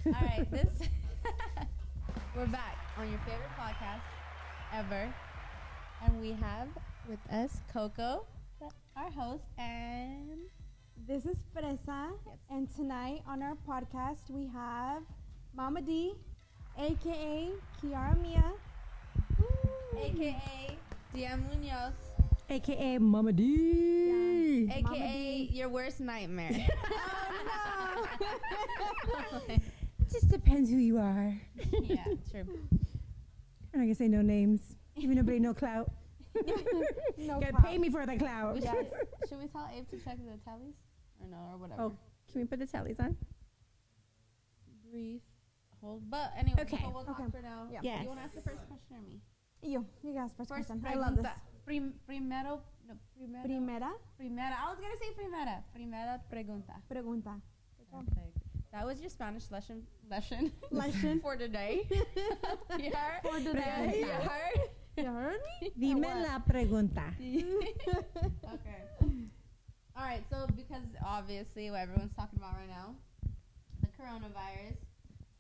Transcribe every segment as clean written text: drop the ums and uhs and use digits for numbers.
All right, we're back on your favorite podcast ever, and we have with us Coco, our host, and this is Fresa, and tonight on our podcast we have Momma D, aka Kiara Mia, aka Deanne Munoz, aka Momma D, yeah. aka Momma D. Your worst nightmare. Oh no! It just depends who you are. Yeah, true. I'm not gonna say no names, even nobody no clout. No gotta clout. pay me for the clout. Yes. Should we tell Abe to check the tallies, or no, or whatever? Oh, can we put the tallies on? Brief hold, but anyway, Okay. we'll talk for now. Yeah. Yes. You want to ask the first question or me? You guys first question. I pregunta. love this. Primera. Primera. I was gonna say primera. Primera pregunta. Pregunta. Perfect. That was your Spanish lesson for today. You heard? For today. You heard? You heard me? Dime la pregunta. Okay. All right. So because obviously what everyone's talking about right now, the coronavirus.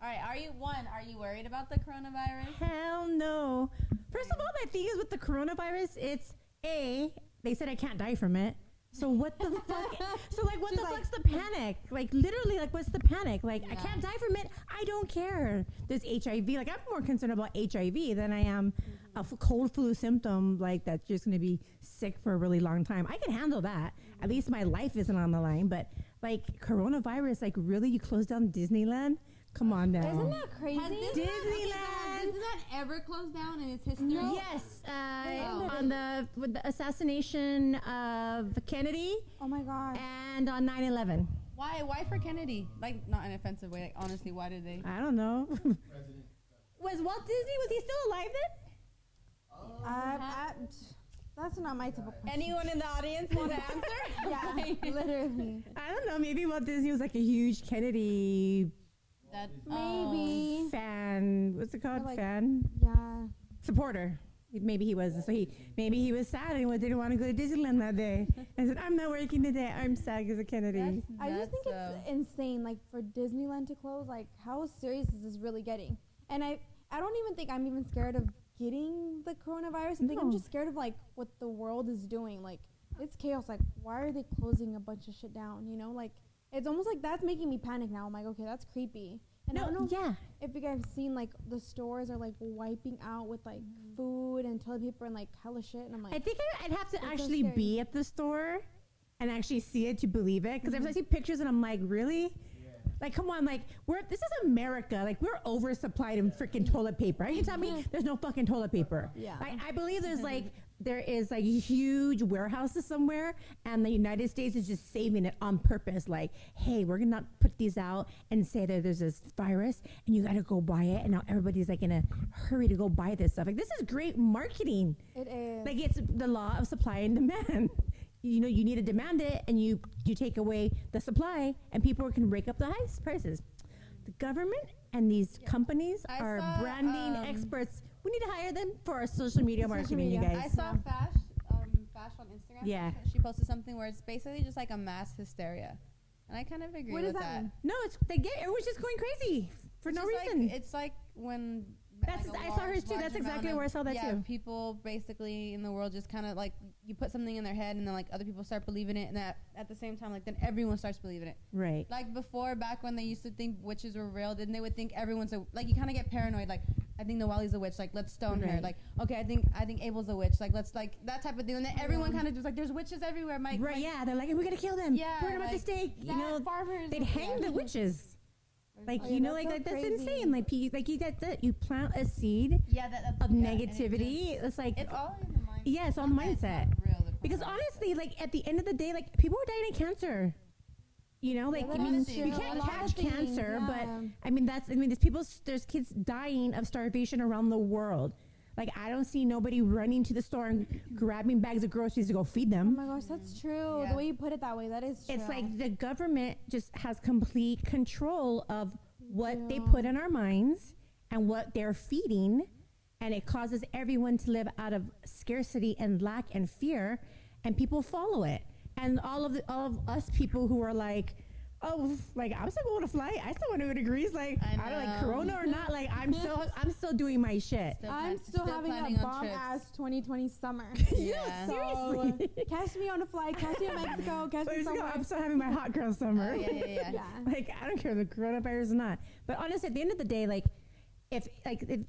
All right. Are you worried about the coronavirus? Hell no. First of all, my thing is with the coronavirus, it's they said I can't die from it. So what the fuck? So like, what the fuck's the panic? Like literally, like what's the panic? Like I can't die from it. I don't care. There's HIV. Like I'm more concerned about HIV than I am a cold flu symptom. Like that's just going to be sick for a really long time. I can handle that. At least my life isn't on the line. But like coronavirus, like really, you close down Disneyland? Come on now. Isn't that crazy? Has Disneyland ever closed down in its history? No. Yes, with the assassination of Kennedy. Oh my god. And on 9/11. Why for Kennedy? Like not in an offensive way. Like honestly, why did they? I don't know. Was Walt Disney? Was he still alive then? That's not my type of question. Anyone in the audience want to answer? Yeah, literally. I don't know. Maybe Walt Disney was like a huge Kennedy maybe fan. What's it called? Like, fan? Yeah. Supporter. Maybe he was. So maybe he was sad and didn't want to go to Disneyland that day. And said, "I'm not working today. I'm sad because of Kennedy." I just think it's insane, like for Disneyland to close. Like, how serious is this really getting? And I don't even think I'm even scared of getting the coronavirus. I think I'm just scared of like what the world is doing. Like, it's chaos. Like, why are they closing a bunch of shit down? You know, like it's almost like that's making me panic now. I'm like, okay, that's creepy. And I don't know if you guys have seen like the stores are like wiping out with like food and toilet paper and like hella shit. And I'm like, I think I'd have to actually be at the store and actually see it to believe it. Because if I see pictures and I'm like, really? Like, come on, like, this is America. Like, we're oversupplied in freaking toilet paper. You tell me there's no fucking toilet paper. Yeah. Like, I believe there is like huge warehouses somewhere, and the United States is just saving it on purpose. Like, hey, we're gonna put these out and say that there's this virus, and you gotta go buy it. And now everybody's like in a hurry to go buy this stuff. Like, this is great marketing. it is. Like, it's the law of supply and demand. You know, you need to demand it, and you take away the supply, and people can rake up the highest prices. The government and these companies are branding experts. We need to hire them for our social media marketing, you guys. I saw Fash on Instagram. Yeah. She posted something where it's basically just like a mass hysteria. And I kind of agree with that. No, everyone's just going crazy for no reason. It's like when... I saw hers too. That's exactly where I saw that too. People basically in the world just kind of like, you put something in their head and then like other people start believing it, and at the same time, like then everyone starts believing it. Right. Like before, back when they used to think witches were real, then they would think everyone's like, you kind of get paranoid. Like, I think Noelle's a witch. Like, let's stone her. Like, okay, I think Abel's a witch. Like, let's like that type of thing. And then everyone kind of just like, there's witches everywhere. Right. Yeah. They're like, we gotta kill them. Yeah. Burn them at the stake. You know, farmers. they'd hang the witches. Like, you know, like that's insane. Like you get that, you plant a seed of negativity. It's like, it's all in the mind. Yeah, it's all mindset. Because honestly, like at the end of the day, like people are dying of cancer. You know, like we can't catch cancer, but there's kids dying of starvation around the world. Like, I don't see nobody running to the store and grabbing bags of groceries to go feed them. Oh my gosh, that's true. The way you put it that way, that is true. It's like the government just has complete control of what they put in our minds and what they're feeding, and it causes everyone to live out of scarcity and lack and fear, and people follow it. And all of us people who are like, oh, like I'm still going to fly. I still want to go to Greece. Like I don't like Corona or not. Like I'm still doing my shit. I'm still having a bomb ass 2020 summer. Yeah, seriously. Catch me on a flight. Catch me in Mexico. Catch me somewhere. I'm still having my hot girl summer. Yeah. Like I don't care if the coronavirus or not. But honestly, at the end of the day, like if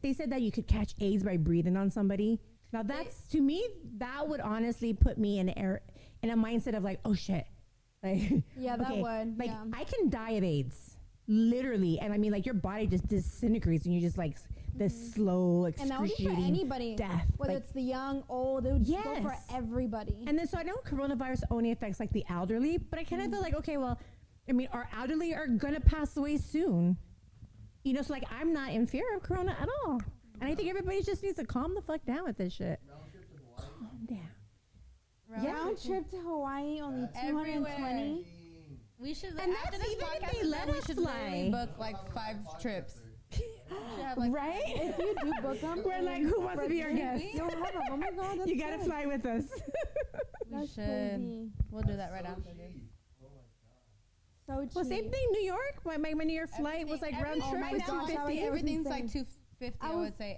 they said that you could catch AIDS by breathing on somebody, now that's to me that would honestly put me in a mindset of like, oh shit. Like, yeah, that would. Like, I can die of AIDS, literally, and I mean, like, your body just disintegrates, and you just like this slow, excruciating and that would be for anybody, death. Whether it's the young, old, it would go for everybody. And then, so I know coronavirus only affects like the elderly, but I kind of feel like, okay, well, I mean, our elderly are gonna pass away soon, you know. So like, I'm not in fear of corona at all, and I think everybody just needs to calm the fuck down with this shit. Calm down. Round trip to Hawaii, only 220. We should, and that's even if they let us fly. Book like 5 trips. Have, like, right? If you do book them, we're like, who wants to be our guest? You'll have them. Oh my god, that's you gotta fly with us. We should. Crazy. We'll do that right after this. So cheap. Well, same thing. New York. My New York flight was like round trip was $250. Everything's like $250. I would say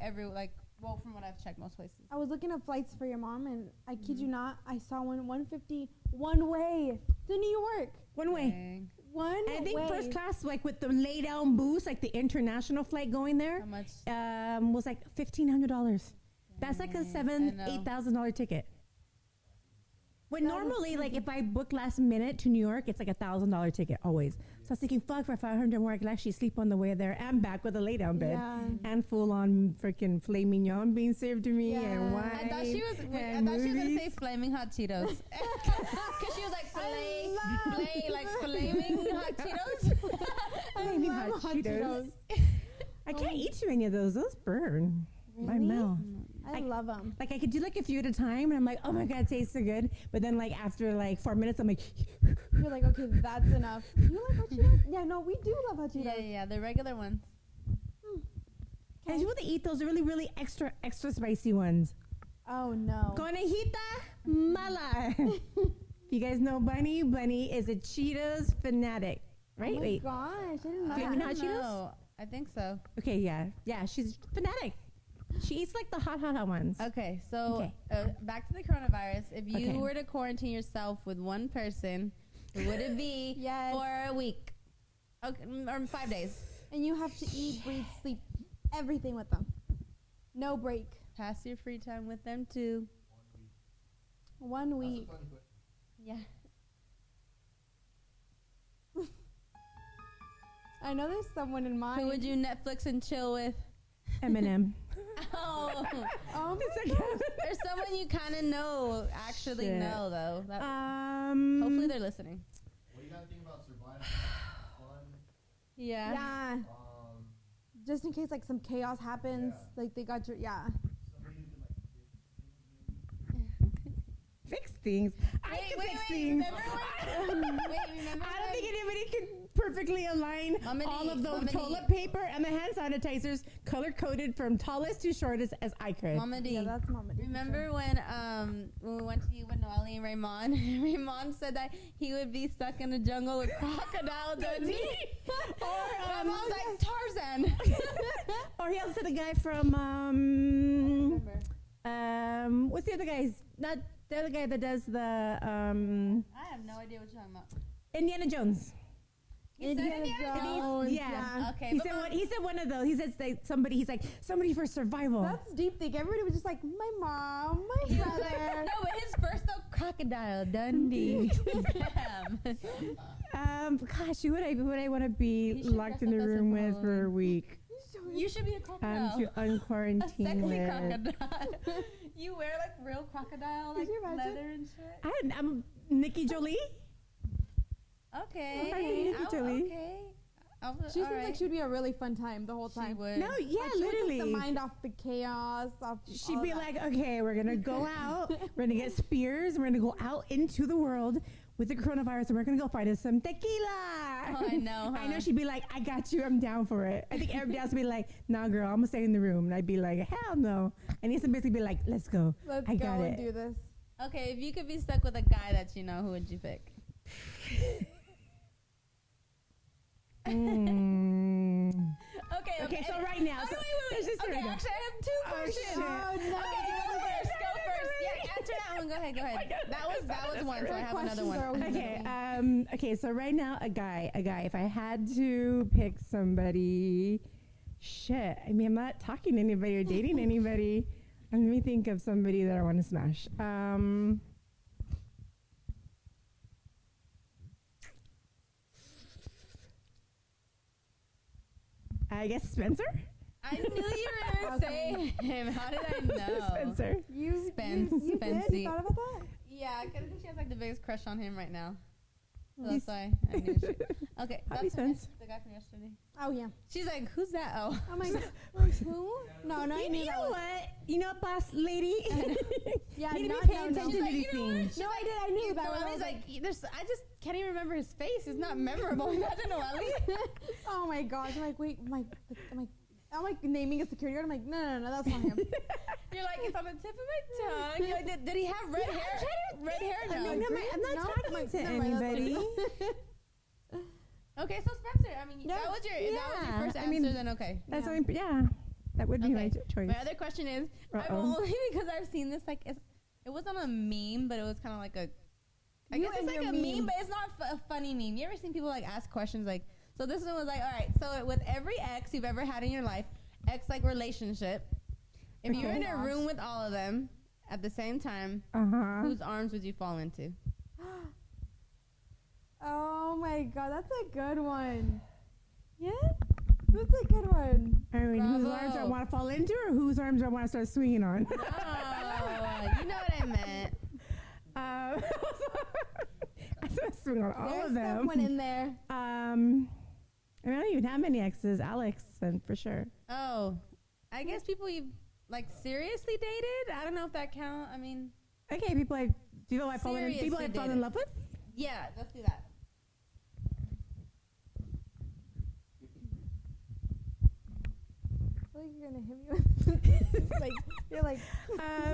well, from what I've checked, most places. I was looking at flights for your mom, and I kid you not, I saw one $150 one way to New York. One way. Dang. I think first class, like with the lay down booths, like the international flight going there, how much? Was like $1,500. That's like a $8,000 ticket. When normally, like if I book last minute to New York, it's like $1,000 ticket always. So I was thinking, fuck, for $500 more, I could actually sleep on the way there and back with a lay down bed and full on freaking filet mignon being served to me and wine. I thought she was gonna say flaming hot Cheetos, because she was like flaming hot Cheetos. Flaming hot Cheetos. I can't eat too many of those. Those burn my mouth. I love them. Like I could do like a few at a time, and I'm like, oh my god, it tastes so good. But then like after like 4 minutes, I'm like, you're like, okay, that's enough. You like hot Cheetos? Yeah, no, we do love hot Cheetos. Yeah, the regular ones. And you want to eat those really, really extra spicy ones. Oh no. Conejita mala. If you guys know Bunny is a Cheetos fanatic, right? Oh my gosh, I didn't know Flaming that. hot Cheetos? I think so. Okay, yeah, she's fanatic. She eats like the hot ones. Okay, so back to the coronavirus. If you were to quarantine yourself with one person, who would it be for a week? Okay, or 5 days. And you have to eat, breathe, sleep, everything with them. No break. Pass your free time with them too. 1 week. Yeah. I know there's someone in mind. Who would you Netflix and chill with? Eminem. Oh, there's someone you kind of know, actually know though. Hopefully they're listening. What do you gotta think about survival? Fun. Yeah. Just in case like some chaos happens, like they got your Somebody who can fix things. I can fix things. Remember I don't think anybody can perfectly align all of the toilet paper and the hand sanitizers color coded from tallest to shortest as I could. Mama D. Yeah, that's Mama D. Remember when we went to you with Noelle and Raymond? Raymond said that he would be stuck in the jungle with Crocodile Dundee. Or I was like Tarzan. Or he also said the guy from what's the other guy's? Not the other guy that does the I have no idea what you're talking about. Indiana Jones. Indiana Jones. Yeah. Okay. He said one of those. He said somebody. He's like somebody for survival. That's deep think. Everybody was just like my mom, my brother. No, but his first though, Crocodile Dundee. Gosh, who would I want to be locked in the room with for a week? You should be a crocodile. To unquarantine a sexy with. crocodile. You wear like real crocodile, like leather and shit. I'm Nikki Jolie. Okay. Okay. She seems like she'd be a really fun time the whole time. She would. No, yeah, like literally. Take the mind off the chaos. She'd be like, okay, we're gonna go out. We're gonna get spears. We're gonna go out into the world with the coronavirus, and we're gonna go find us some tequila. Oh, I know. Huh? I know. She'd be like, I got you. I'm down for it. I think everybody else would be like, nah, girl, I'm gonna stay in the room. And I'd be like, hell no. And he's basically be like, let's go. Let's I go got and it. do this. Okay, if you could be stuck with a guy that you know, who would you pick? Okay, so right now. Okay, So wait. Okay, actually, I have 2 questions. Oh, no. Okay, go first. Yeah, answer that one. Go ahead. That was one, so I have another one. Okay, so right now, a guy. If I had to pick somebody, shit. I mean, I'm not talking to anybody or dating anybody. Let me think of somebody that I want to smash. I guess Spencer. I knew you were going to say him. How did I know? Spencer. You Spency. did? You thought about that? Yeah, because she has like the biggest crush on him right now. So He's- that's why I knew she. Okay, Happy that's Spence. the guy from yesterday. Oh, yeah. She's like, who's that? Oh. Oh, my God. Who? No, I knew You that know was. what? You know, boss lady. Yeah, you need not to be know, paying no. attention She's to like, these you know what? things. No, I did. I knew that. Noelle's like, I just can't even remember his face. It's not memorable. Imagine Noelle. Oh, my gosh. I'm like, wait. I'm like naming a security guard. I'm like, no, that's not him. You're like, it's on the tip of my tongue. You're like, did he have red hair? Red hair? No. I'm not talking to anybody. Okay, so Spencer, I mean, Yeah. that was your first answer, I mean, then okay. That's Yeah. only, that would be my Okay. choice. My other question is, I've Uh-oh. only because I've seen this, like, it wasn't a meme, but it was kind of like I You guess it's and like your a meme, memes. but it's not a funny meme. You ever seen people, like, ask questions, like, so this one was like, all right, so with every ex you've ever had in your life, ex, like, relationship, if you're in a room with all of them at the same time, whose arms would you fall into? Oh, my God. That's a good one. Yeah? That's a good one. I mean, whose Bravo. arms do I want to fall into, or whose arms do I want to start swinging on? Oh, you know what I meant. I swing on all There's of them. someone in there. I mean, I don't even have many exes. Alex, and for sure. Oh, I guess people you've, like, seriously dated? I don't know if that count. I mean, Okay, people I fall in Seriously love with. yeah, let's do that. I feel like you're going to hit me with like, you're like,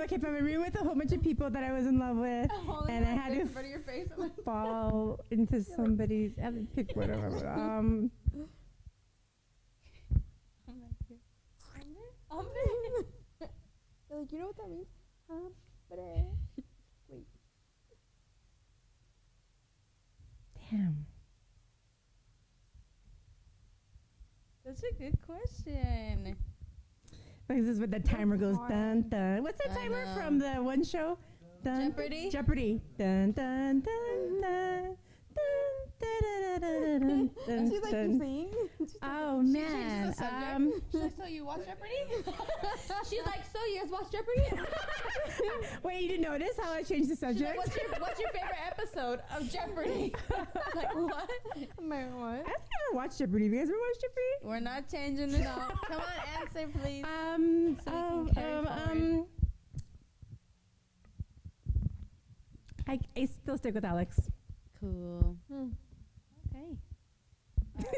Okay, if I'm in a room with a whole bunch of people that I was in love with, and I had to in front of your face. I'm like, fall into somebody's. I have to pick whatever. I'm you're like, you know what that means? Wait. Damn. Such a good question. Like, this is what the timer goes hard. dun dun. What's that I timer know. from the one show? Dun, Jeopardy? Jeopardy. Dun dun dun dun. Dun, dun, dun, dun, dun, She's like, dun. you're saying? Oh She man. changes the subject. She's like, so you watch Jeopardy? She's like, so you guys watch Jeopardy? Wait, you didn't notice how I changed the She's like, subject? what's your favorite episode of Jeopardy? Like, what? I'm like, what? I've never watched Jeopardy. Have you guys ever watched Jeopardy? We're not changing this. Come on, answer, please. So we can carry forward. I still stick with Alex. Cool. Okay. Okay.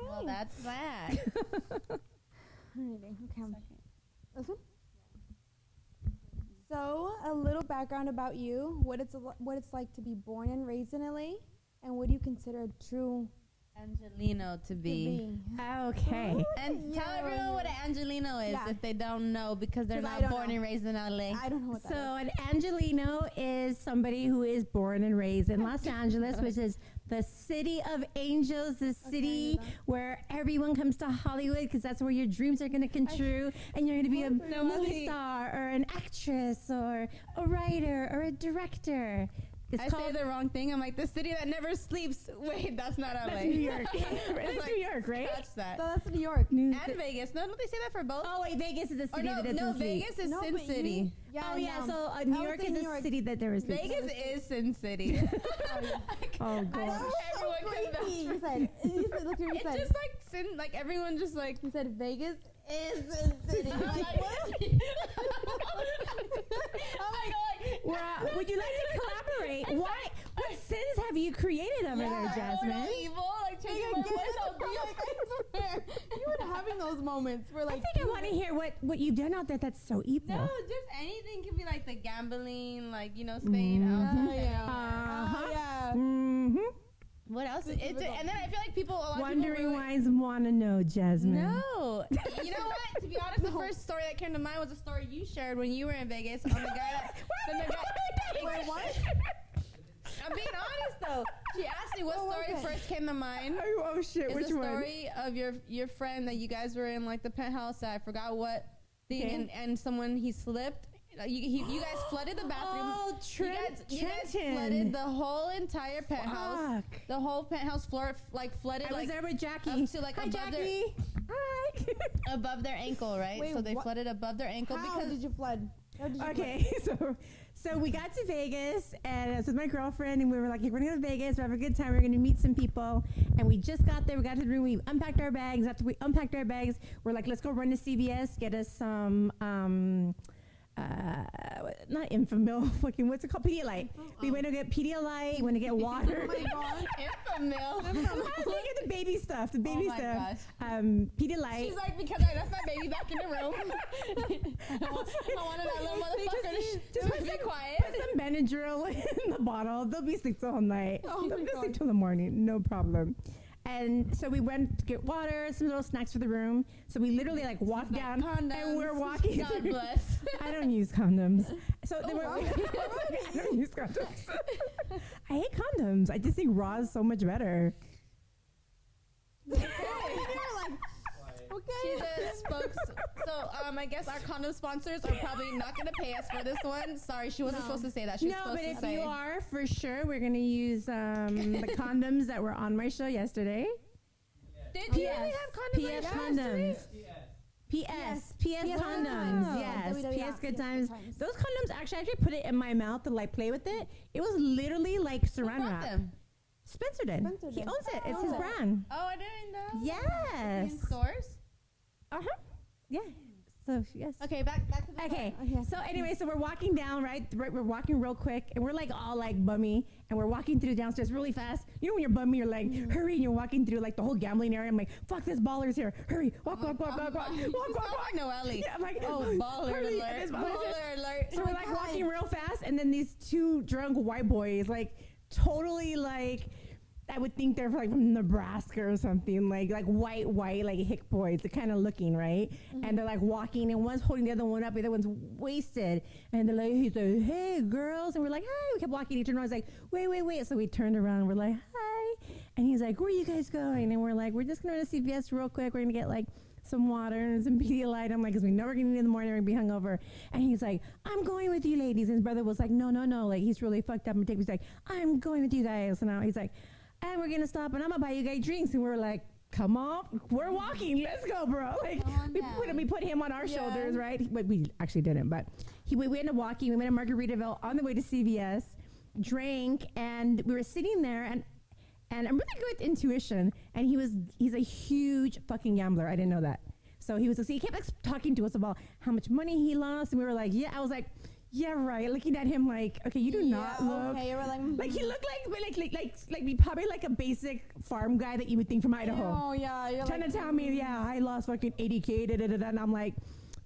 Well, that's that. Alrighty, okay. This one? So, a little background about you, what it's like to be born and raised in LA, and what do you consider a true Angelino to to be. Okay. And tell Yeah, everyone what an Angelino is Yeah. if they don't know, because they're 'Cause I not don't born know. and raised in LA. I don't know what that So is. an Angelino is somebody who is born and raised in Los Angeles, which is the city of angels, the city that. where everyone comes to Hollywood because that's where your dreams are going to come true, and you're going to be a No, movie star or an actress or a writer or a director. It's I say the wrong thing. I'm like, the city that never sleeps. Wait, that's not LA. That's New York. That's like, New York, right? Scratch that. So that's New York. New And Vegas. No, don't they say that for both? Oh wait, Vegas is a Or city no, that doesn't no, sleep. Vegas is No, Sin but you- City. Oh yeah, no. so I New would York say is New a York. city that never sleeps. Vegas is Sin City. Oh I god. know everyone can vouch You for said, you said, look what you It's said. just like Sin, like everyone just like. You said Vegas is Sin City. I'm Like, like, what? Well, would you like to collaborate? Why? What sins have you created over there, Jasmine? Evil, like changing my voice out deep. You were having those moments where I like think I want to hear what you've done out there that's so evil. No, just anything can be like the gambling, like, you know, Spain. Oh yeah. Uh-huh. Oh yeah. Mm-hmm. What else? And then I feel like people. A lot Wondering of why want to know, Jasmine. No. You know what? To be honest, the first story that came to mind was a story you shared when you were in Vegas on the guy that. Wait, what? I'm being honest though. She asked me what story first came to mind. Oh shit! It's Which the one? story of your friend that you guys were in like the penthouse. I forgot what thing, and someone he slipped. You guys flooded the bathroom. Oh, you guys flooded the whole entire penthouse. Fuck. The whole penthouse floor flooded. I was there with Jackie. Up to Hi, Jackie. Hi. Above their ankle, right? Wait, so they what? flooded above their ankle How because did you flood? Okay, so we got to Vegas, and I was with my girlfriend, and we were like, hey, we're gonna go to Vegas, we're having a good time, we're gonna meet some people, and we just got there, we got to the room, we unpacked our bags. After we unpacked our bags, we're like, let's go run to CVS, get us some not Infamil, fucking what's it called? Pedialyte. We went to get Pedialyte, went to get water. Oh my god. Infamil. I was looking at the baby stuff, Gosh. Pedialyte. She's like, because I left my baby back in the room. I wanted that little motherfucker to be quiet. Put some Benadryl in the bottle. They'll be asleep the whole night. Oh They'll my be asleep God. till the morning, no problem. And so we went to get water, some little snacks for the room. So we literally like walked down, and we're walking. God through. bless. I don't use condoms. So they were. I don't use condoms. I hate condoms. I just think raw is so much better. You're like, okay. She's a spokes. So I guess our condom sponsors are probably not going to pay us for this one. Sorry, she wasn't supposed to say that. She was No, supposed but to if say. you are, for sure, we're going to use the condoms that were on my show yesterday. Did you really have condoms? PS condoms. PS condoms. Yes. PS good times. Those condoms, actually, I put it in my mouth to like play with it. It was literally like Who saran bought wrap. them? Spencer did. Spencer He did. owns it. It's Oh. his brand. Oh, I didn't know. Yes. In stores? Uh-huh. Yeah. So, yes. Okay, back to the Okay. Okay. So anyway, so we're walking down, right? We're walking real quick, and we're like all like bummy, and we're walking through downstairs really fast. You know when you're bummy, you're like, hurry, and you're walking through like the whole gambling area. I'm like, fuck, this baller's here. Hurry, walk. Noelle. Yeah, I'm like, Oh, baller hurry, alert. and this baller's here. Baller alert. So we're like walking real fast, and then these two drunk white boys, like totally like, I would think they're like from Nebraska or something, like white, like hick boys. They're kind of looking, right? And they're like walking, and one's holding the other one up, the other one's wasted. And they're like, he's like, hey, girls. And we're like, hi. We kept walking. He turned around. I was like, wait. So we turned around. We're like, hi. And he's like, where are you guys going? And we're like, we're just going to CVS real quick. We're going to get like some water and some Pedialyte. I'm like, because we know we're going to need in the morning. We're going to be hungover. And he's like, I'm going with you ladies. And his brother was like, no. Like, he's really fucked up. And he's like, I'm going with you guys. So now he's like, and we're gonna stop, and I'm gonna buy you guys drinks. And we're like, come on, we're walking, let's go, bro. Like, we put him on our shoulders, right? But we actually didn't. But we ended up walking. We went to Margaritaville on the way to CVS, drank, and we were sitting there, and I'm really good with intuition. And he's a huge fucking gambler. I didn't know that. So he kept like, talking to us about how much money he lost, and we were like, yeah. I was like, yeah, right. Looking at him like, okay, you do not look. Okay, you were like he looked like probably like a basic farm guy that you would think from Idaho. Oh yeah, you're Trying like, to tell me, yeah, I lost fucking 80K, and I'm like,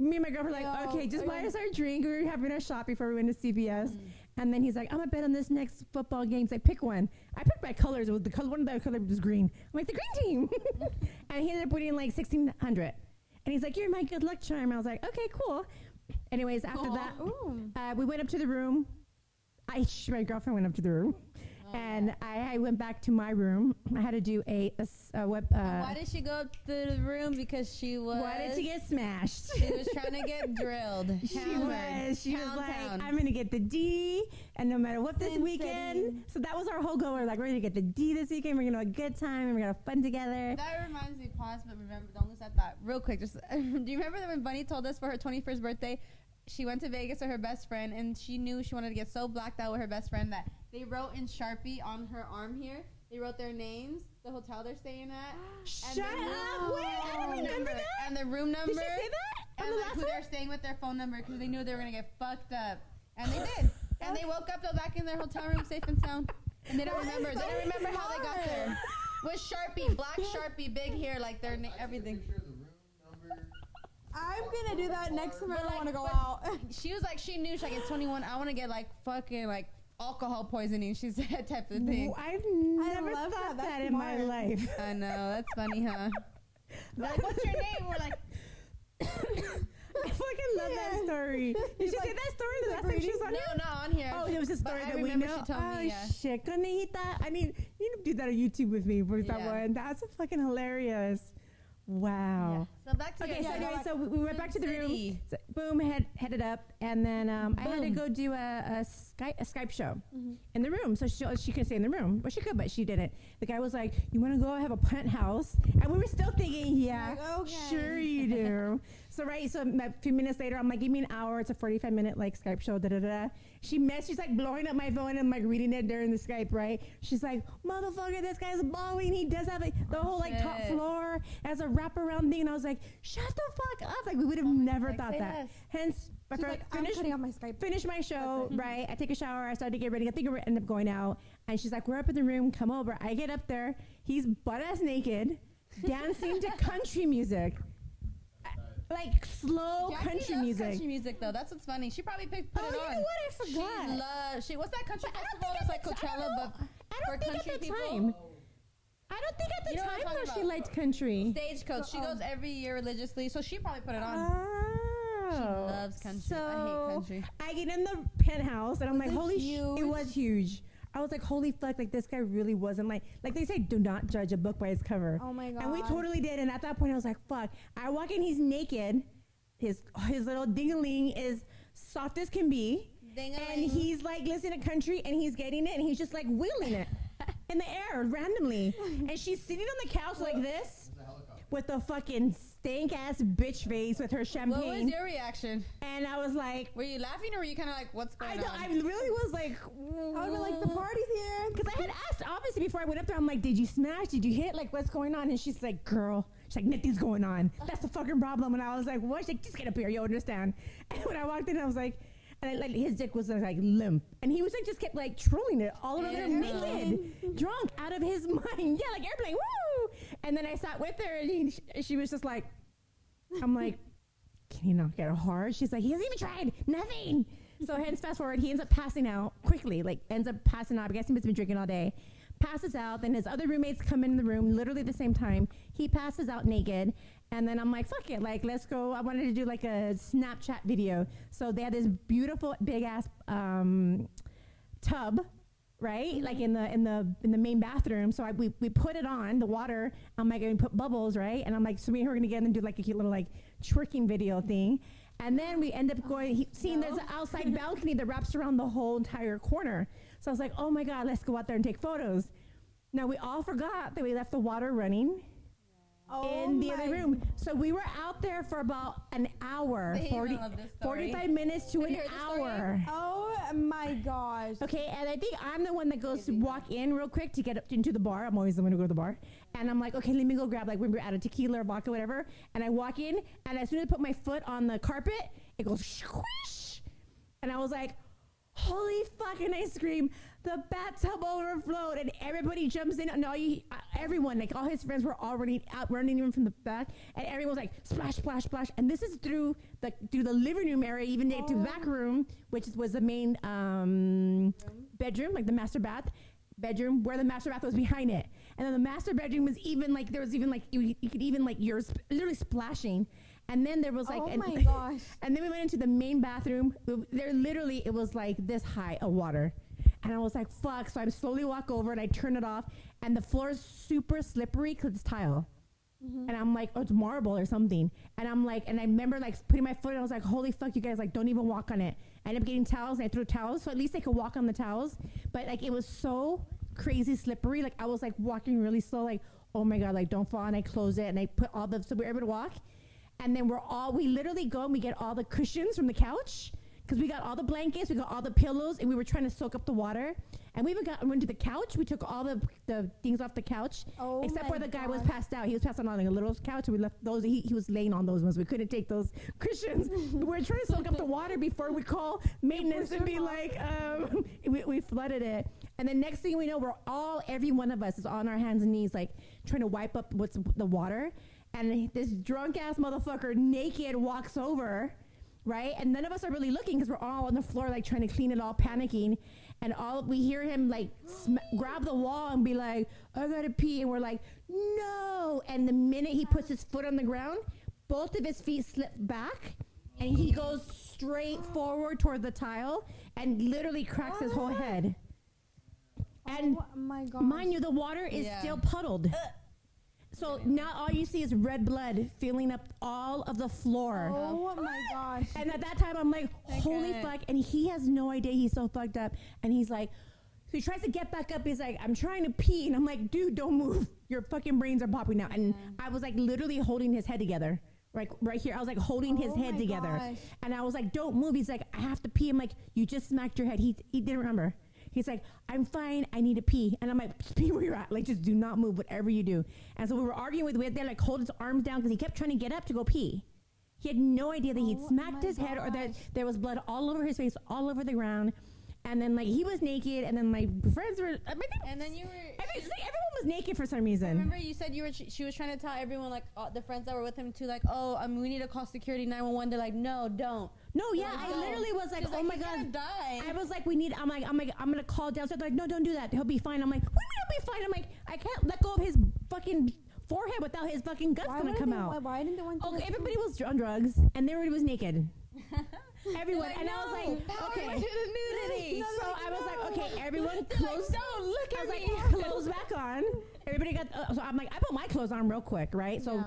me and my girlfriend like, okay, just buy us our drink. We were having a shot before we went to CVS, and then he's like, I'm gonna bet on this next football game. He's like, pick one. I picked my colors. It was the color. One of the colors was green. I'm like, the green team, and he ended up putting in like 1,600, and he's like, you're my good luck charm. I was like, okay, cool. Anyways, after that, we went up to the room. My girlfriend went up to the room, and I went back to my room. I had to do a web. Why did she go up to the room? Because she was. Why did she get smashed? She was trying to get drilled. She was like, I'm gonna get the D, and no matter what this weekend. So that was our whole goal. We're like, we're gonna get the D this weekend. We're gonna have a good time, and we're gonna have fun together. That reminds me, pause, but remember, don't lose that thought. Real quick, just do you remember that when Bunny told us for her 21st birthday, she went to Vegas with her best friend, and she knew she wanted to get so blacked out with her best friend that they wrote in Sharpie on her arm here. They wrote their names, the hotel they're staying at. Shut up! Wait, I don't remember that. And the room number. Did she say that? And like who they're staying with, their phone number, because they knew they were gonna get fucked up, and they did. And they woke up, they're back in their hotel room, safe and sound. And they don't remember. They don't remember how they got there. With Sharpie, black Sharpie, big hair, like their everything. Picture of the room number. I'm gonna do that next time I But, want to go but out. She was like, she knew, she's like, it's 21. I want to get like fucking like alcohol poisoning. She said type of thing. I've never love thought that. that That's in my smart. life. I know, that's funny, huh? Like, what's your name? We're like, I fucking love that story. Did she say that story the last time she was on no, here? not on here. Oh, it was a story But I that we remember know. she told Oh me, yeah. shit, Conejita. I mean, you need to do that on YouTube with me for that Yeah. one. That's fucking hilarious. Wow. So back to Okay, your, so anyway, so we went back to the room. City. So boom, headed up, and then I had to go do a Skype show in the room. So she couldn't stay in the room. Well, she could, but she didn't. The guy was like, "You want to go have a penthouse?" And we were still thinking, "Yeah, Like, okay. sure you do." So a few minutes later, I'm like, "Give me an hour. It's a 45-minute like Skype show." Da da da. She's like blowing up my phone and like reading it during the Skype, right? She's like, "Motherfucker, this guy's balling. He does have the whole like top shit. floor as a wraparound thing." And I was like, "Shut the fuck up!" Like we would have never like, thought say that. less. Hence, She's like, I'm cutting off my Skype. finish my show, right? I take a shower. I started to get ready. I think we ended up going out. And she's like, "We're up in the room. Come over." I get up there. He's butt-ass naked, dancing to country music. Like slow Jackie country loves music. country music though. That's what's funny. She probably put Oh, it you on. know what? I forgot. She loves. What's that country But I don't festival? think It's at like the ti- I Coachella, don't but know. I don't for think country at the people. time. I don't think at the You know what I'm time talking though she about. liked country. Stagecoach. She goes every year religiously, so she probably put it on. Oh. She loves country. I hate country. I get in the penthouse and I'm like, it holy huge? It was huge. I was like, holy fuck, like this guy really wasn't like they say, do not judge a book by its cover. Oh my god. And we totally did. And at that point I was like, fuck. I walk in, he's naked. His little ding-a-ling is soft as can be. Ding-a-ling. And he's like listening to country and he's getting it and he's just like wheeling it in the air randomly. And she's sitting on the couch like this It's a helicopter. with a fucking stank ass bitch face with her What was champagne. your reaction? And I was like, Were you laughing or were you kind of like, what's going on? I really was like, I would be like, the party's here. because I had asked, obviously, before I went up there, I'm like, did you smash? Did you hit? Like, what's going on? And she's like, girl, she's like, nothing's going on. That's the fucking problem. And I was like, what? She's like, just get up here. You understand? And when I walked in, I was like, and like his dick was like limp. And he was like, just kept like trolling it all over there naked, drunk, out of his mind. Yeah, like airplane, woo! And then I sat with her and she was just like, I'm like, can he not get hard? She's like, he hasn't even tried. Nothing. So hence, fast forward, he ends up passing out quickly. Like, ends up passing out. I guess he must have been drinking all day. Passes out. Then his other roommates come in the room literally at the same time. He passes out naked. And then I'm like, fuck it. Like, let's go. I wanted to do like a Snapchat video. So they had this beautiful big ass tub, right? Like in the main bathroom. So we put it on the water. I'm like, going to put bubbles, right? And I'm like, so me and her are gonna get in and do like a cute little like twerking video thing. And then we end up going, seeing there's an outside balcony that wraps around the whole entire corner. So I was like, oh my God, let's go out there and take photos. Now we all forgot that we left the water running in the other room. So we were out there for about an hour, They even love this story. 45 minutes to Have you an heard the story? hour. Oh my gosh. Okay, and I think I'm the one that goes to walk in real quick to get up into the bar. I'm always the one to go to the bar. And I'm like, okay, let me go grab, like, when we're out of tequila or vodka, whatever. And I walk in, and as soon as I put my foot on the carpet, it goes squish. And I was like, holy fuck, and I scream, the bathtub overflowed, and everybody jumps in, and everyone, like, all his friends were already out running in from the back, and everyone was like, splash, splash, splash. And this is through the living room area, even to the back room, which was the main bedroom, like the master bath bedroom, where the master bath was behind it. And then the master bedroom was even like, there was even like, you could even like, you're literally splashing. And then there was like, Oh my gosh. and then we went into the main bathroom. There literally, it was like this high of water. And I was like, fuck. So I slowly walk over and I turn it off. And the floor is super slippery because it's tile. And I'm like, oh, it's marble or something. And I'm like, and I remember like putting my foot and I was like, holy fuck, you guys, like, don't even walk on it. I ended up getting towels and I threw towels. So at least I could walk on the towels. But like, it was so crazy slippery. Like I was like walking really slow, like, oh my God, like don't fall. And I close it and I put so we were able to walk. And then we literally go and we get all the cushions from the couch because we got all the blankets, we got all the pillows, and we were trying to soak up the water. And we even went to the couch. We took all the things off the couch, Oh except my for the guy was gosh. passed out. He was passed out on like a little couch, and we left those. He was laying on those ones. We couldn't take those cushions. We were trying to soak up the water before we call maintenance and be like, we flooded it. And then next thing we know, every one of us is on our hands and knees, like trying to wipe up what's the water. And this drunk ass motherfucker naked walks over right? And none of us are really looking because we're all on the floor, like trying to clean it all, panicking. And all we hear him like grab the wall and be like, I gotta pee. And we're like, no. And the minute he puts his foot on the ground, both of his feet slip back and he goes straight forward toward the tile and literally cracks his whole head. And oh my God, mind you, the water is still puddled. So now all you see is red blood filling up all of the floor. Oh my gosh. And at that time, I'm like, holy fuck. And he has no idea he's so fucked up. And he's like, so he tries to get back up. He's like, I'm trying to pee. And I'm like, dude, don't move. Your fucking brains are popping out. And I was like literally holding his head together. Like right here. I was like holding his head together. Gosh. And I was like, don't move. He's like, I have to pee. I'm like, you just smacked your head. He didn't remember. He's like, I'm fine. I need to pee. And I'm like, pee where you're at. Like, just do not move, whatever you do. And so we were arguing with, we had to like hold his arms down because he kept trying to get up to go pee. He had no idea that he'd smacked his head or that there was blood all over his face, all over the ground. And then like he was naked, and then my friends were. And then you were. Everyone was naked for some reason. I remember you said she was trying to tell everyone, like the friends that were with him too, like, oh, we need to call security 911. They're like, no, don't. No, yeah, I literally was like, oh my God, die. I was like, I'm gonna call downstairs. They're like, no, don't do that. He'll be fine. I'm like, what do you mean he'll be fine? I'm like, I can't let go of his fucking forehead without his fucking guts gonna come out. Why didn't they want to? Okay, everybody was on drugs and everybody was naked. Everyone, like, and I was like, okay. To the nudity. So I was like, okay, everyone close. Like, don't look at me. I was like, clothes back on. Everybody got. So I'm like, I put my clothes on real quick, right? So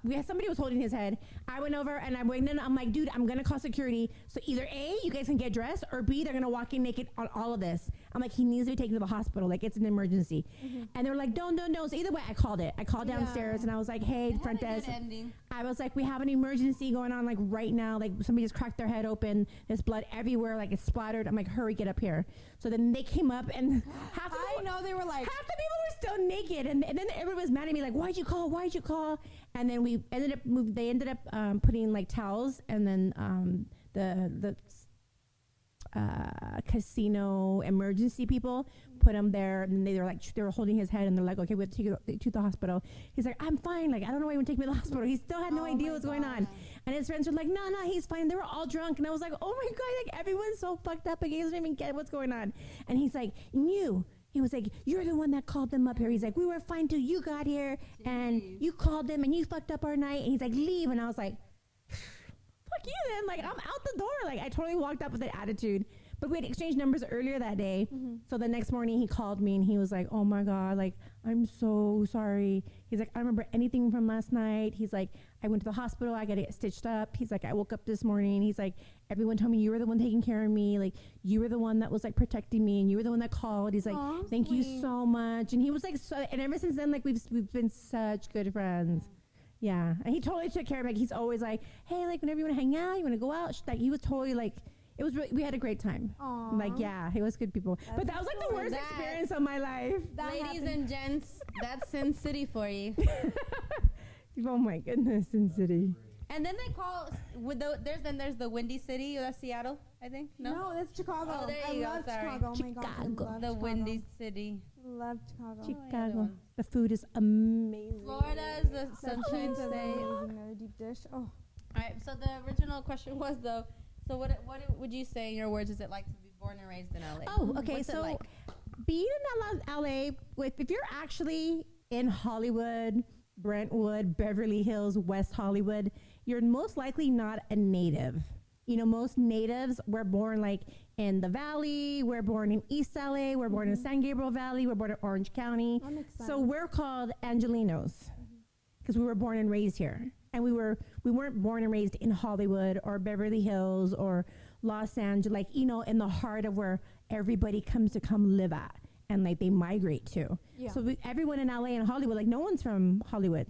we had somebody was holding his head. I went over and I went in. I'm like, dude, I'm gonna call security. So either A, you guys can get dressed, or B, they're gonna walk in naked on all of this. I'm like, he needs to be taken to the hospital. Like it's an emergency. And they're like, don't. So either way, I called it. I called downstairs and I was like, hey, front desk. I was like, we have an emergency going on like right now. Like somebody just cracked their head open. There's blood everywhere. Like it's splattered. I'm like, hurry, get up here. So then they came up and half the people were still naked. And then everybody was mad at me like, why'd you call? And then we ended up putting like towels and then the casino emergency people put him there, and they were holding his head, and they're like, okay, we have to take you to the hospital. He's like, I'm fine, like I don't know why you want to take me to the hospital. He still had no idea what's going on, and his friends were like, no, he's fine. They were all drunk, and I was like, oh my God, like everyone's so fucked up, like he doesn't even get what's going on. And he's like, he was like, you're the one that called them up here. He's like, we were fine till you got here, and you called them, and you fucked up our night. And he's like, leave. And I was like, fuck you then. Like, I'm out the door. Like, I totally walked up with that attitude. But we had exchanged numbers earlier that day. So the next morning he called me and he was like, oh my God, like, I'm so sorry. He's like, I don't remember anything from last night. He's like, I went to the hospital. I got to get stitched up. He's like, I woke up this morning. He's like, everyone told me you were the one taking care of me. Like, you were the one that was like protecting me, and you were the one that called. He's like, thank you so much. And he was like, and ever since then, like, we've been such good friends. Yeah. And he totally took care of me. Like, he's always like, hey, like, whenever you want to hang out, you want to go out. Like, he was totally like, it was we had a great time. Like, yeah, it was good people. But that was like the worst experience of my life. Ladies and gents, that's Sin City for you. Oh my goodness, Sin City. And then they call there's the Windy City. That's Seattle, I think. No, that's Chicago. Oh, there you go. Sorry. Chicago. Oh my God, I love the Chicago. Windy City. Love Chicago. Chicago. The food is amazing. Florida is the Sunshine State. Another deep dish. Oh. All right. So the original question was though. So what would you say in your words is it like to be born and raised in LA? Oh, okay. What's so like? Being in LA, if you're actually in Hollywood, Brentwood, Beverly Hills, West Hollywood, you're most likely not a native. You know, most natives were born like in the Valley. We're born in East LA. We're born in San Gabriel Valley. We're born in Orange County. So we're called Angelinos because we were born and raised here. And we weren't born and raised in Hollywood or Beverly Hills or Los Angeles, like, you know, in the heart of where everybody comes to come live at and like they migrate to. Yeah. So everyone in LA and Hollywood, like no one's from Hollywood.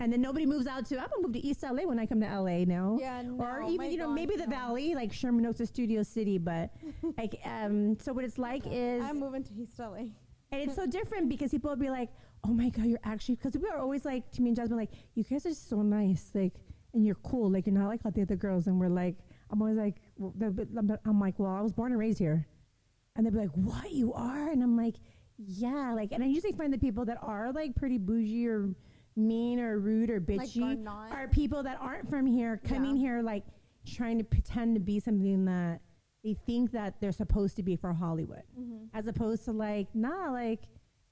And then nobody moves out to, I'm gonna move to East LA when I come to LA now. Yeah, no, or even, you know, maybe the Valley, like Sherman Oaks, Studio City, but like, so what it's like is. I'm moving to East LA. And it's so different because people will be like, oh my God, you're actually, because we are always like, to me and Jasmine, like, you guys are so nice, like, and you're cool, like, you're not like all the other girls. And we're like, I'm always like, I'm like, well, I was born and raised here. And they'll be like, what, you are? And I'm like, yeah, like, and I usually find the people that are like pretty bougie or mean or rude or bitchy are people that aren't from here, coming here, like, trying to pretend to be something that they think that they're supposed to be for Hollywood, as opposed to like, nah, like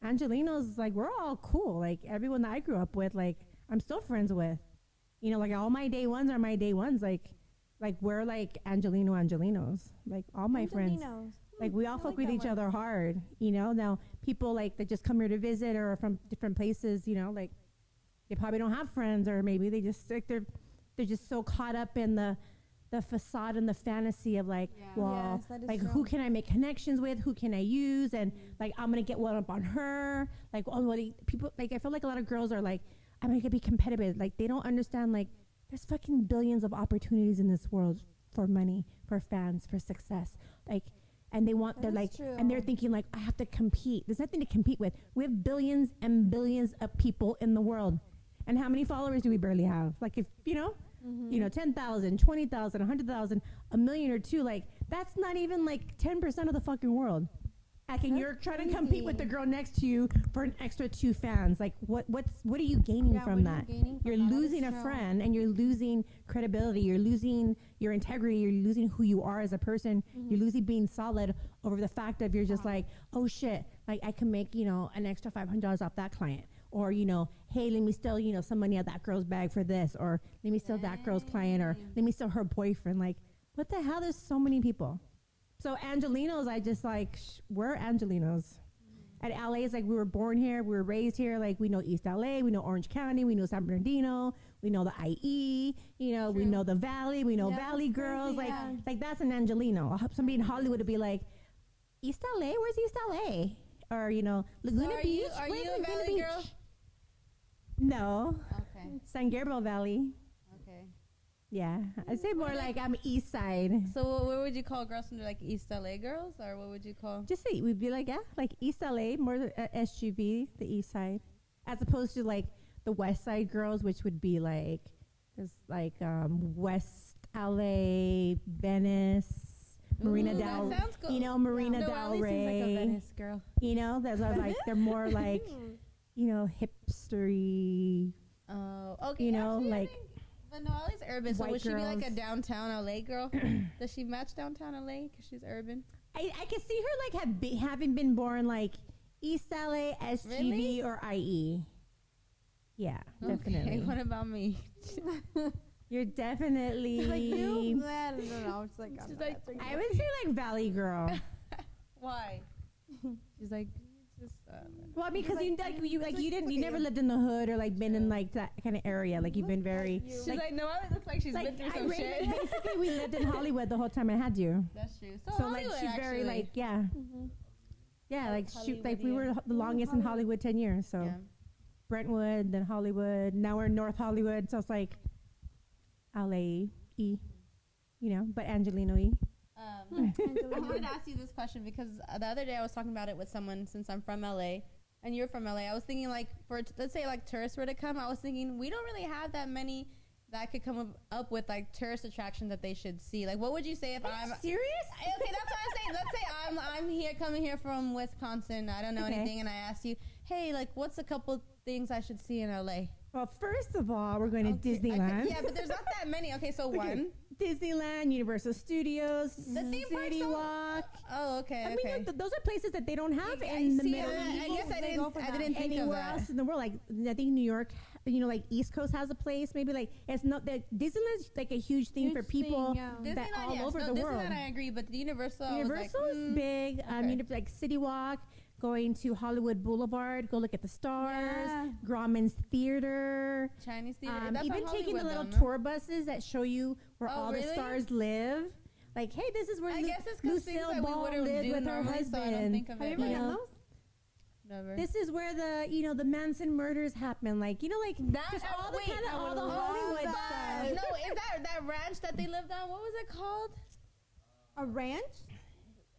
Angelinos, like we're all cool. Like everyone that I grew up with, like I'm still friends with. You know, like all my day ones are my day ones. Like we're like Angelinos. Like all my friends. Like we all fuck with each other hard. You know, now people like that just come here to visit or are from different places. You know, like they probably don't have friends, or maybe they just like they're just so caught up in the facade and the fantasy of like, well, yes, like who can I make connections with? Who can I use? And like, I'm going to get one up on her. Like, people, like, I feel like a lot of girls are like, I'm going to be competitive. Like, they don't understand, like, there's fucking billions of opportunities in this world for money, for fans, for success. Like, and they want, they're like, and they're thinking like, I have to compete. There's nothing to compete with. We have billions and billions of people in the world. And how many followers do we barely have? Like, if, you know, 10,000, 20,000, 100,000, a million or two, like that's not even like 10% of the fucking world. Like, and you're trying to compete with the girl next to you for an extra 2 fans. Like, what are you gaining from that? You're losing a friend, and you're losing credibility. You're losing your integrity. You're losing who you are as a person. You're losing being solid over the fact of you're just like, oh shit, like I can make, you know, an extra $500 off that client. Or, you know, hey, let me steal, you know, some money out that girl's bag for this. Or let me steal that girl's client. Or let me steal her boyfriend. Like, what the hell? There's so many people. So Angelinos, I just like, we're Angelinos. At LA, it's like we were born here. We were raised here. Like, we know East LA. We know Orange County. We know San Bernardino. We know the IE. You know, we know the Valley. We know Valley girls. Like that's an Angelino. Somebody in Hollywood would be like, East LA? Where's East LA? Or, you know, Laguna Beach? Are you a Valley Beach? girl? No. Okay. San Gabriel Valley. Okay. Yeah. I'd say more like I'm East Side. So what would you call girls from like East LA girls? Or what would you call? Just say, we'd be like, yeah, like East LA, more SGV, the East Side. As opposed to like the West Side girls, which would be like, there's like West LA, Venice. Marina Del, cool. You know, Marina Del Rey. Seems like a Venice girl. You know, there's like they're more like, you know, hipstery. Oh, okay. You know, actually, like Vanelli's urban. So would she be like a girls. downtown LA girl? Does she match downtown LA because she's urban? I can see her like having been born like East LA, SGV, Really? or IE. Yeah, definitely. Okay, what about me? You're definitely. Like you? I don't know. It's like, She's like, I would say like Valley girl. why? She's like, just. Well, I mean, because you never lived in the hood or like been in like that kind of area. Like you've been very. She's like, no, it looks like she's been through some shit. Basically, we lived in Hollywood the whole time I had you. That's true. So like she's very like yeah, like shoot, like we were the longest in Hollywood 10 years. So Yeah. Brentwood, then Hollywood. Now we're in North Hollywood, so it's like LA-y, you know, but Angelino-y. I wanted to ask you this question because the other day I was talking about it with someone since I'm from LA and you're from LA. I was thinking like let's say like tourists were to come, I was thinking we don't really have that many that could come up with like tourist attractions that they should see. Like what would you say if I'm serious? Okay, that's what I'm saying. Let's say I'm here coming here from Wisconsin. I don't know anything and I asked you, hey, like what's a couple things I should see in LA? Well, first of all, we're going to Disneyland. Yeah, but there's not that many. Okay, so one. Disneyland, Universal Studios, The theme parks City don't- Walk. Oh, okay. I mean, those are places that they don't have I in the see, middle. I guess I didn't think of Anywhere that. else in the world. Like I think New York, you know, like East Coast has a place. Maybe like it's not that Disneyland's like a huge thing for people that all over the world. Disneyland, I agree, but the Universal Universal is big. okay. You know, like City Walk, going to Hollywood Boulevard, go look at the stars. Grauman's Theater. Chinese theater. That's Even on taking the Hollywood, little though, no? tour buses that show you where all the really? stars live. Like, hey, this is where I guess it's because things Lucille that we Ball wouldn't lived do with her normally, so I don't husband. think of Have you it. ever Like, done those? never. This is where the Manson murders happen. Like, you know, like just all the kind of all the Hollywood stuff. No, is that ranch that they lived on? What was it called? A ranch?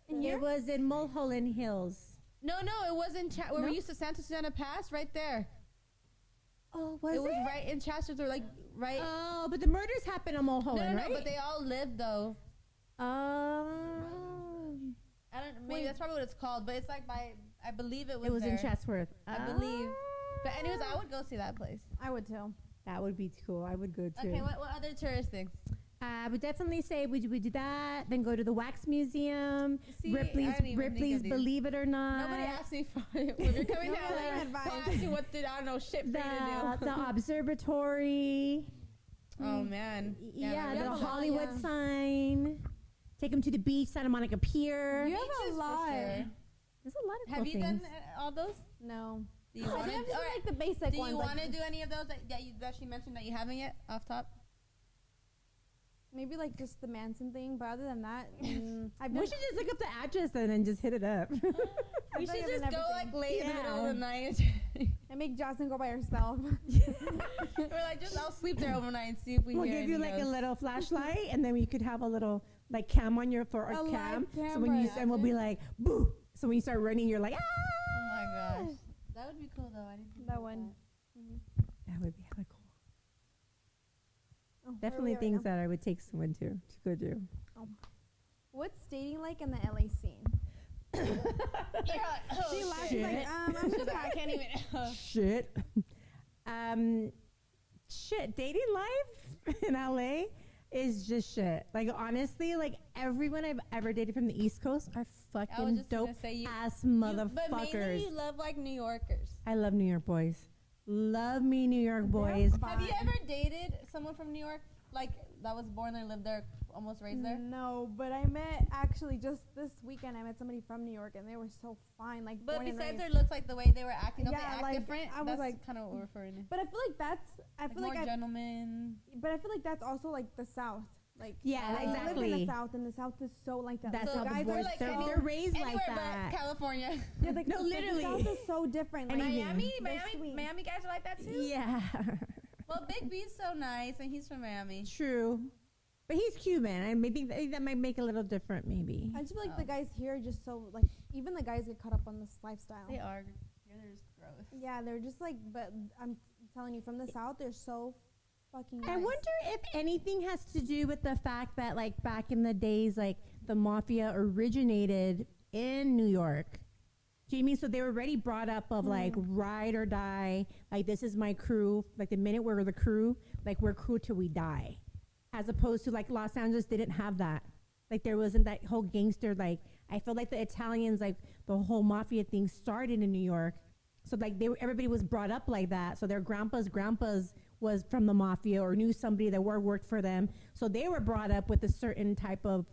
It was in Mulholland Hills. No, it was in where we used to Santa Susana Pass, right there. Oh, was It was right in Chester, like right. Oh, but the murders happened in Mulholland, no, right? but they all lived though. I don't. Maybe that's probably what it's called, but it's like I believe it was. It was there. in Chatsworth. I believe. But anyways, I would go see that place. I would too. That would be cool. I would go too. Okay, what other tourist things? I would definitely say we do that. Then go to the Wax Museum. See, I Ripley's didn't even think of these. Believe It or Not. Nobody asked me for it. When you're coming down there, I asked you what did I don't know shit for you to do. The observatory. Oh man. Yeah, we the have a lot, Hollywood yeah. sign. Take them to the beach, Santa Monica Pier. You have Beaches a for lot. sure. There's a lot of Have cool you things. done all those? No. Do you I want think I'm to? just like the basic Do ones. you like want to do any of those that she mentioned that you haven't yet off top? maybe like just the Manson thing, but other than that, I've We done. should just look up the address then and just hit it up. We feel should like I've just done go everything. like late in the middle of the night. And make Jocelyn go by herself. We're like, just I'll sleep there overnight and see if we We'll hear give you any like a ghosts. little flashlight, and then you could have a little like cam on your for A a live cam. So when camera. you and we'll be like boo. So when you start running, you're like ah. Oh my gosh, that would be cool though. I didn't think That about one. That would be hella cool. Oh, where are we Definitely right things now? that I would take someone to go do. What's dating like in the LA scene? You're like, oh, She laughs shit. like, I'm She's just like, I can't even. Shit. Shit. Dating life in LA is just shit. Like honestly, like everyone I've ever dated from the East Coast are I was fucking just gonna dope say you, ass but mainly motherfuckers. you love like New Yorkers. I love New York boys. Love me, New York boys. Have you ever dated someone from New York, like that was born there, lived there, almost raised there? No, but I met actually just this weekend. I met somebody from New York, and they were so fine. Like, But born and besides their raised. looks, like the way they were acting, don't Yeah, they act like, different? I was That's like- kind of what we're referring to. But I feel like that's. I Like feel more like. gentlemen. But I feel like that's also like the South. Like Yeah, I live in exactly. the South, and the South is so like that. That's So how the guys boys are like they're, any- they're raised Anywhere like but that. California. Yeah, like No, the literally. South is so different. Like, Anything. Miami, They're Miami, sweet. Miami guys are like that too. Yeah. Well, Big B's so nice, and he's from Miami. True. But he's Cuban. I maybe that might make it a little different, maybe. I just feel like Oh. the guys here are just so like even the guys get caught up on this lifestyle. They are. They're just gross. Yeah, they're just like. But I'm telling you, from the South, they're so fucking. I nice. wonder if anything has to do with the fact that, like, back in the days, like, the mafia originated in New York. Do you mean so they were already brought up of, like, ride or die? Like, this is my crew. Like, the minute we're the crew, like, we're crew till we die. As opposed to, like, Los Angeles didn't have that. Like, there wasn't that whole gangster, like, I feel like the Italians, like, the whole mafia thing started in New York. So, like, everybody was brought up like that. So their grandpas was from the mafia or knew somebody that worked for them. So they were brought up with a certain type of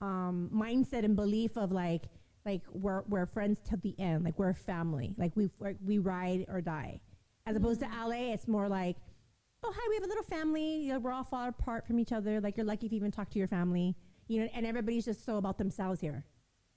mindset and belief of like we're friends till the end, like we're a family, like we ride or die. As opposed to LA, it's more like, oh hi, we have a little family. You know, we're all far apart from each other. Like you're lucky if you even talk to your family. You know, and everybody's just so about themselves here.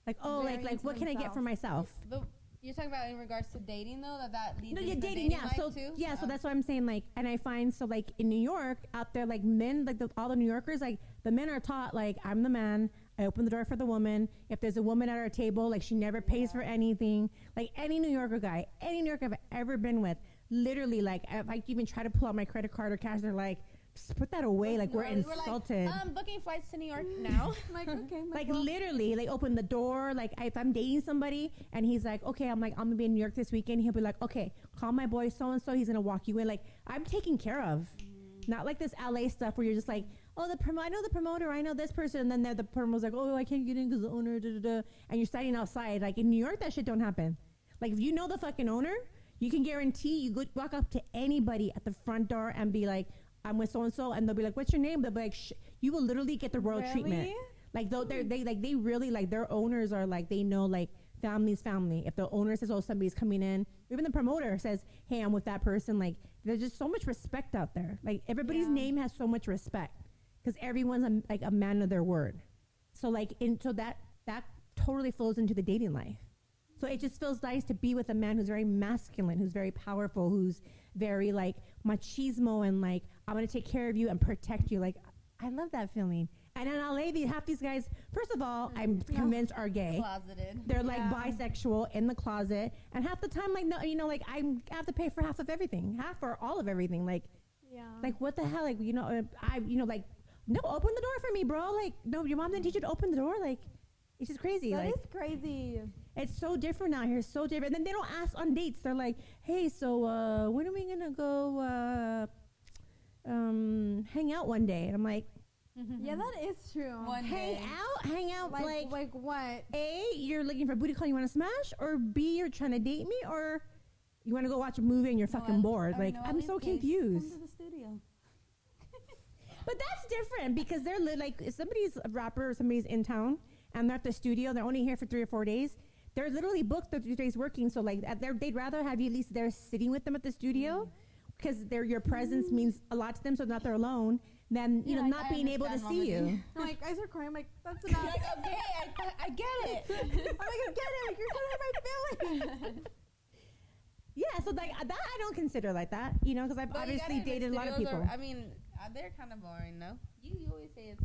Like oh, Very like into what can I get for themselves. myself? But you're talking about in regards to dating, though, that leads No, into yeah, the dating, yeah. life So too? yeah, so Oh. that's what I'm saying. Like, and I find so like in New York out there, like men, like all the New Yorkers, like the men are taught like I'm the man. I open the door for the woman. If there's a woman at our table, like she never pays for anything. Like any New Yorker guy, any New Yorker I've ever been with, literally like if I even try to pull out my credit card or cash, they're like, just put that away. Like we're insulted. Booking flights to New York now. Like okay, Like well, literally, like open the door. Like if I'm dating somebody and he's like, okay, I'm gonna be in New York this weekend. He'll be like, okay, call my boy so and so. He's gonna walk you in. Like I'm taken care of. Not like this LA stuff where you're just like, oh, I know the promoter, I know this person, and then the promoter's like, oh, I can't get in because the owner, da da da, and you're standing outside. Like in New York, that shit don't happen. Like if you know the fucking owner, you can guarantee you walk up to anybody at the front door and be like, I'm with so and so, and they'll be like, what's your name? They'll be like, you will literally get the royal treatment. Really? Like though they really like their owners are like they know like family's family. If the owner says, oh, somebody's coming in, even the promoter says, hey, I'm with that person. Like there's just so much respect out there. Like everybody's name has so much respect because everyone's like a man of their word. So like so that totally flows into the dating life. So it just feels nice to be with a man who's very masculine, who's very powerful, who's very like machismo and like I'm gonna take care of you and protect you. Like I love that feeling. And in LA, half these guys, first of all, I'm convinced are gay. Closeted. They're like bisexual in the closet, and half the time, like no, you know, like I have to pay for half of everything, half or all of everything. Like what the hell? Like like no, open the door for me, bro. Like no, your mom didn't teach you to open the door. Like it's just crazy. That like is crazy. it's so different out here, so different. And then they don't ask on dates. They're like, hey, so when are we gonna go hang out one day? And I'm like, Yeah, that is true. Hang out, like what? A, you're looking for a booty call you want to smash, or B, you're trying to date me, or you want to go watch a movie and you're fucking bored. Like, I'm so confused. Come to the studio. But that's different because they're like, if somebody's a rapper or somebody's in town and they're at the studio, they're only here for 3 or 4 days. They're literally booked the 3 days working. So like, they'd rather have you at least there sitting with them at the studio because your presence means a lot to them. So not they're alone. Than you know, not being able to see you. I'm like, eyes are crying. I'm like, that's enough. Like, okay, I get it. I'm like, I get it. You're hurting my feelings. Yeah, so like that I don't consider like that, you know, because I've obviously dated a lot of people. They're kind of boring, no? You always say it's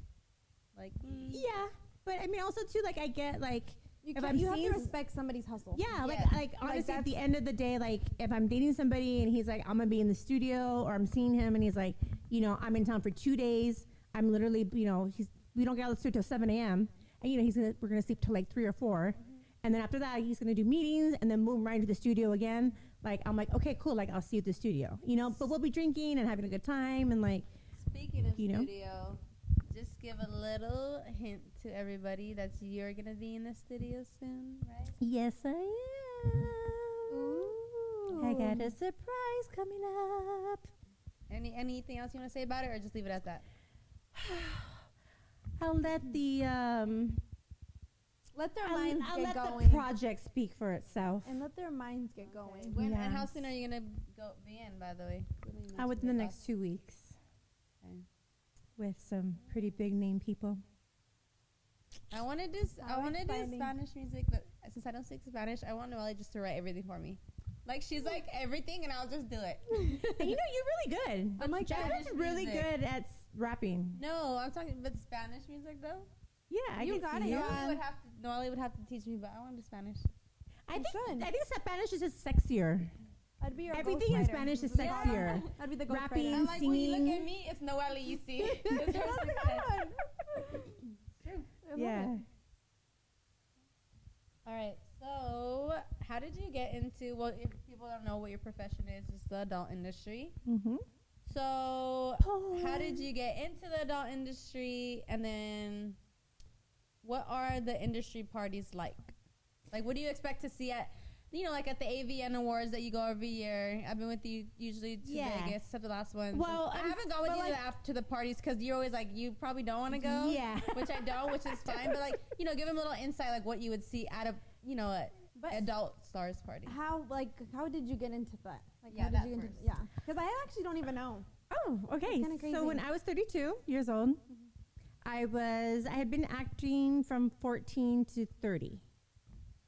like, yeah, but I mean also too, like I get like you have to respect somebody's hustle. Yeah, like honestly, at the end of the day, like if I'm dating somebody and he's like, I'm gonna be in the studio, or I'm seeing him and he's like, you know, I'm in town for 2 days. I'm literally, you know, we don't get out of the studio till 7 a.m. and you know we're gonna sleep till like 3 or 4, and then after that he's gonna do meetings and then boom right into the studio again. Like I'm like, okay, cool, like I'll see you at the studio, you know, but we'll be drinking and having a good time and like. Speaking of studio, just give a little hint to everybody that you're gonna be in the studio soon, right? Yes, I am. Ooh. I got a surprise coming up. Anything else you want to say about it, or just leave it at that? I'll let the let their minds I'll get let going. the project speak for itself. And let their minds get going. When and how soon are you gonna be in? By the way, within the next 2 weeks. Okay. With some pretty big name people. I want to do Spanish music, but since I don't speak Spanish, I want Noelle just to write everything for me. Like she's like everything, and I'll just do it. And you know, you're really good. I'm like Jasmine's really good at rapping. No, I'm talking, but Spanish music though. Yeah, you got it. Noelle would have to teach me, but I want to do Spanish. I think Spanish is just sexier. I'd be your everything in Spanish is sexier. I'd be the rapping, I'm like, singing. when you look at me, it's Noelle. You see, it's her success. True. Yeah. All right. So, how did you get into? Well, if people don't know what your profession is, it's the adult industry. Mm-hmm. So, how did you get into the adult industry, and then what are the industry parties like? Like, what do you expect to see at? You know, like at the AVN Awards that you go every year. I've been with you usually to Vegas, except the last one. Well, I haven't gone with you to the parties because you're always like, you probably don't want to go. Yeah. Which I don't, which is fine. But like, you know, give them a little insight, like what you would see at a, you know, adult stars party. How did you get into that? Like, yeah, how did you get into because I actually don't even know. Oh, okay. So when I was 32 years old, I had been acting from 14 to 30.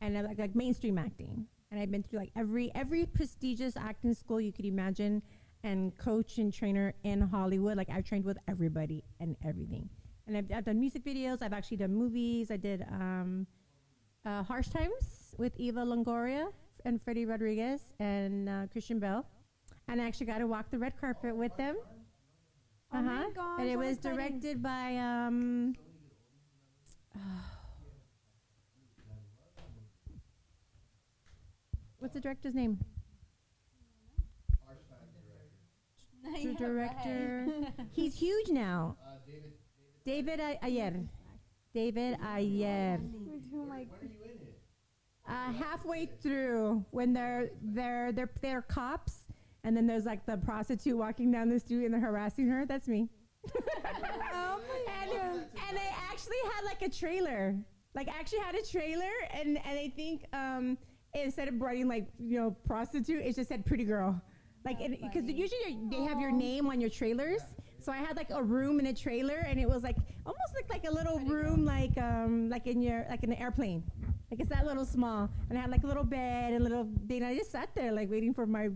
And like mainstream acting, and I've been through like every prestigious acting school you could imagine, and coach and trainer in Hollywood. Like I've trained with everybody and everything, and I've done music videos. I've actually done movies. I did Harsh Times with Eva Longoria and Freddie Rodriguez and Christian Bale, and I actually got to walk the red carpet with them. Oh my gosh, and it was directed by what's the director's name? The director. He's huge now. David Ayer. David Ayer. When are you in it? Halfway through, when they're cops, and then there's like the prostitute walking down the street and they're harassing her. That's me. And they actually had like a trailer. Like actually had a trailer, and I think instead of writing like, you know, prostitute, it just said pretty girl. Like, because usually they have your name on your trailers. So I had like a room in a trailer, and it was like almost like a little room, like in an airplane. Like it's that little small, and I had like a little bed and little thing. I just sat there like waiting for my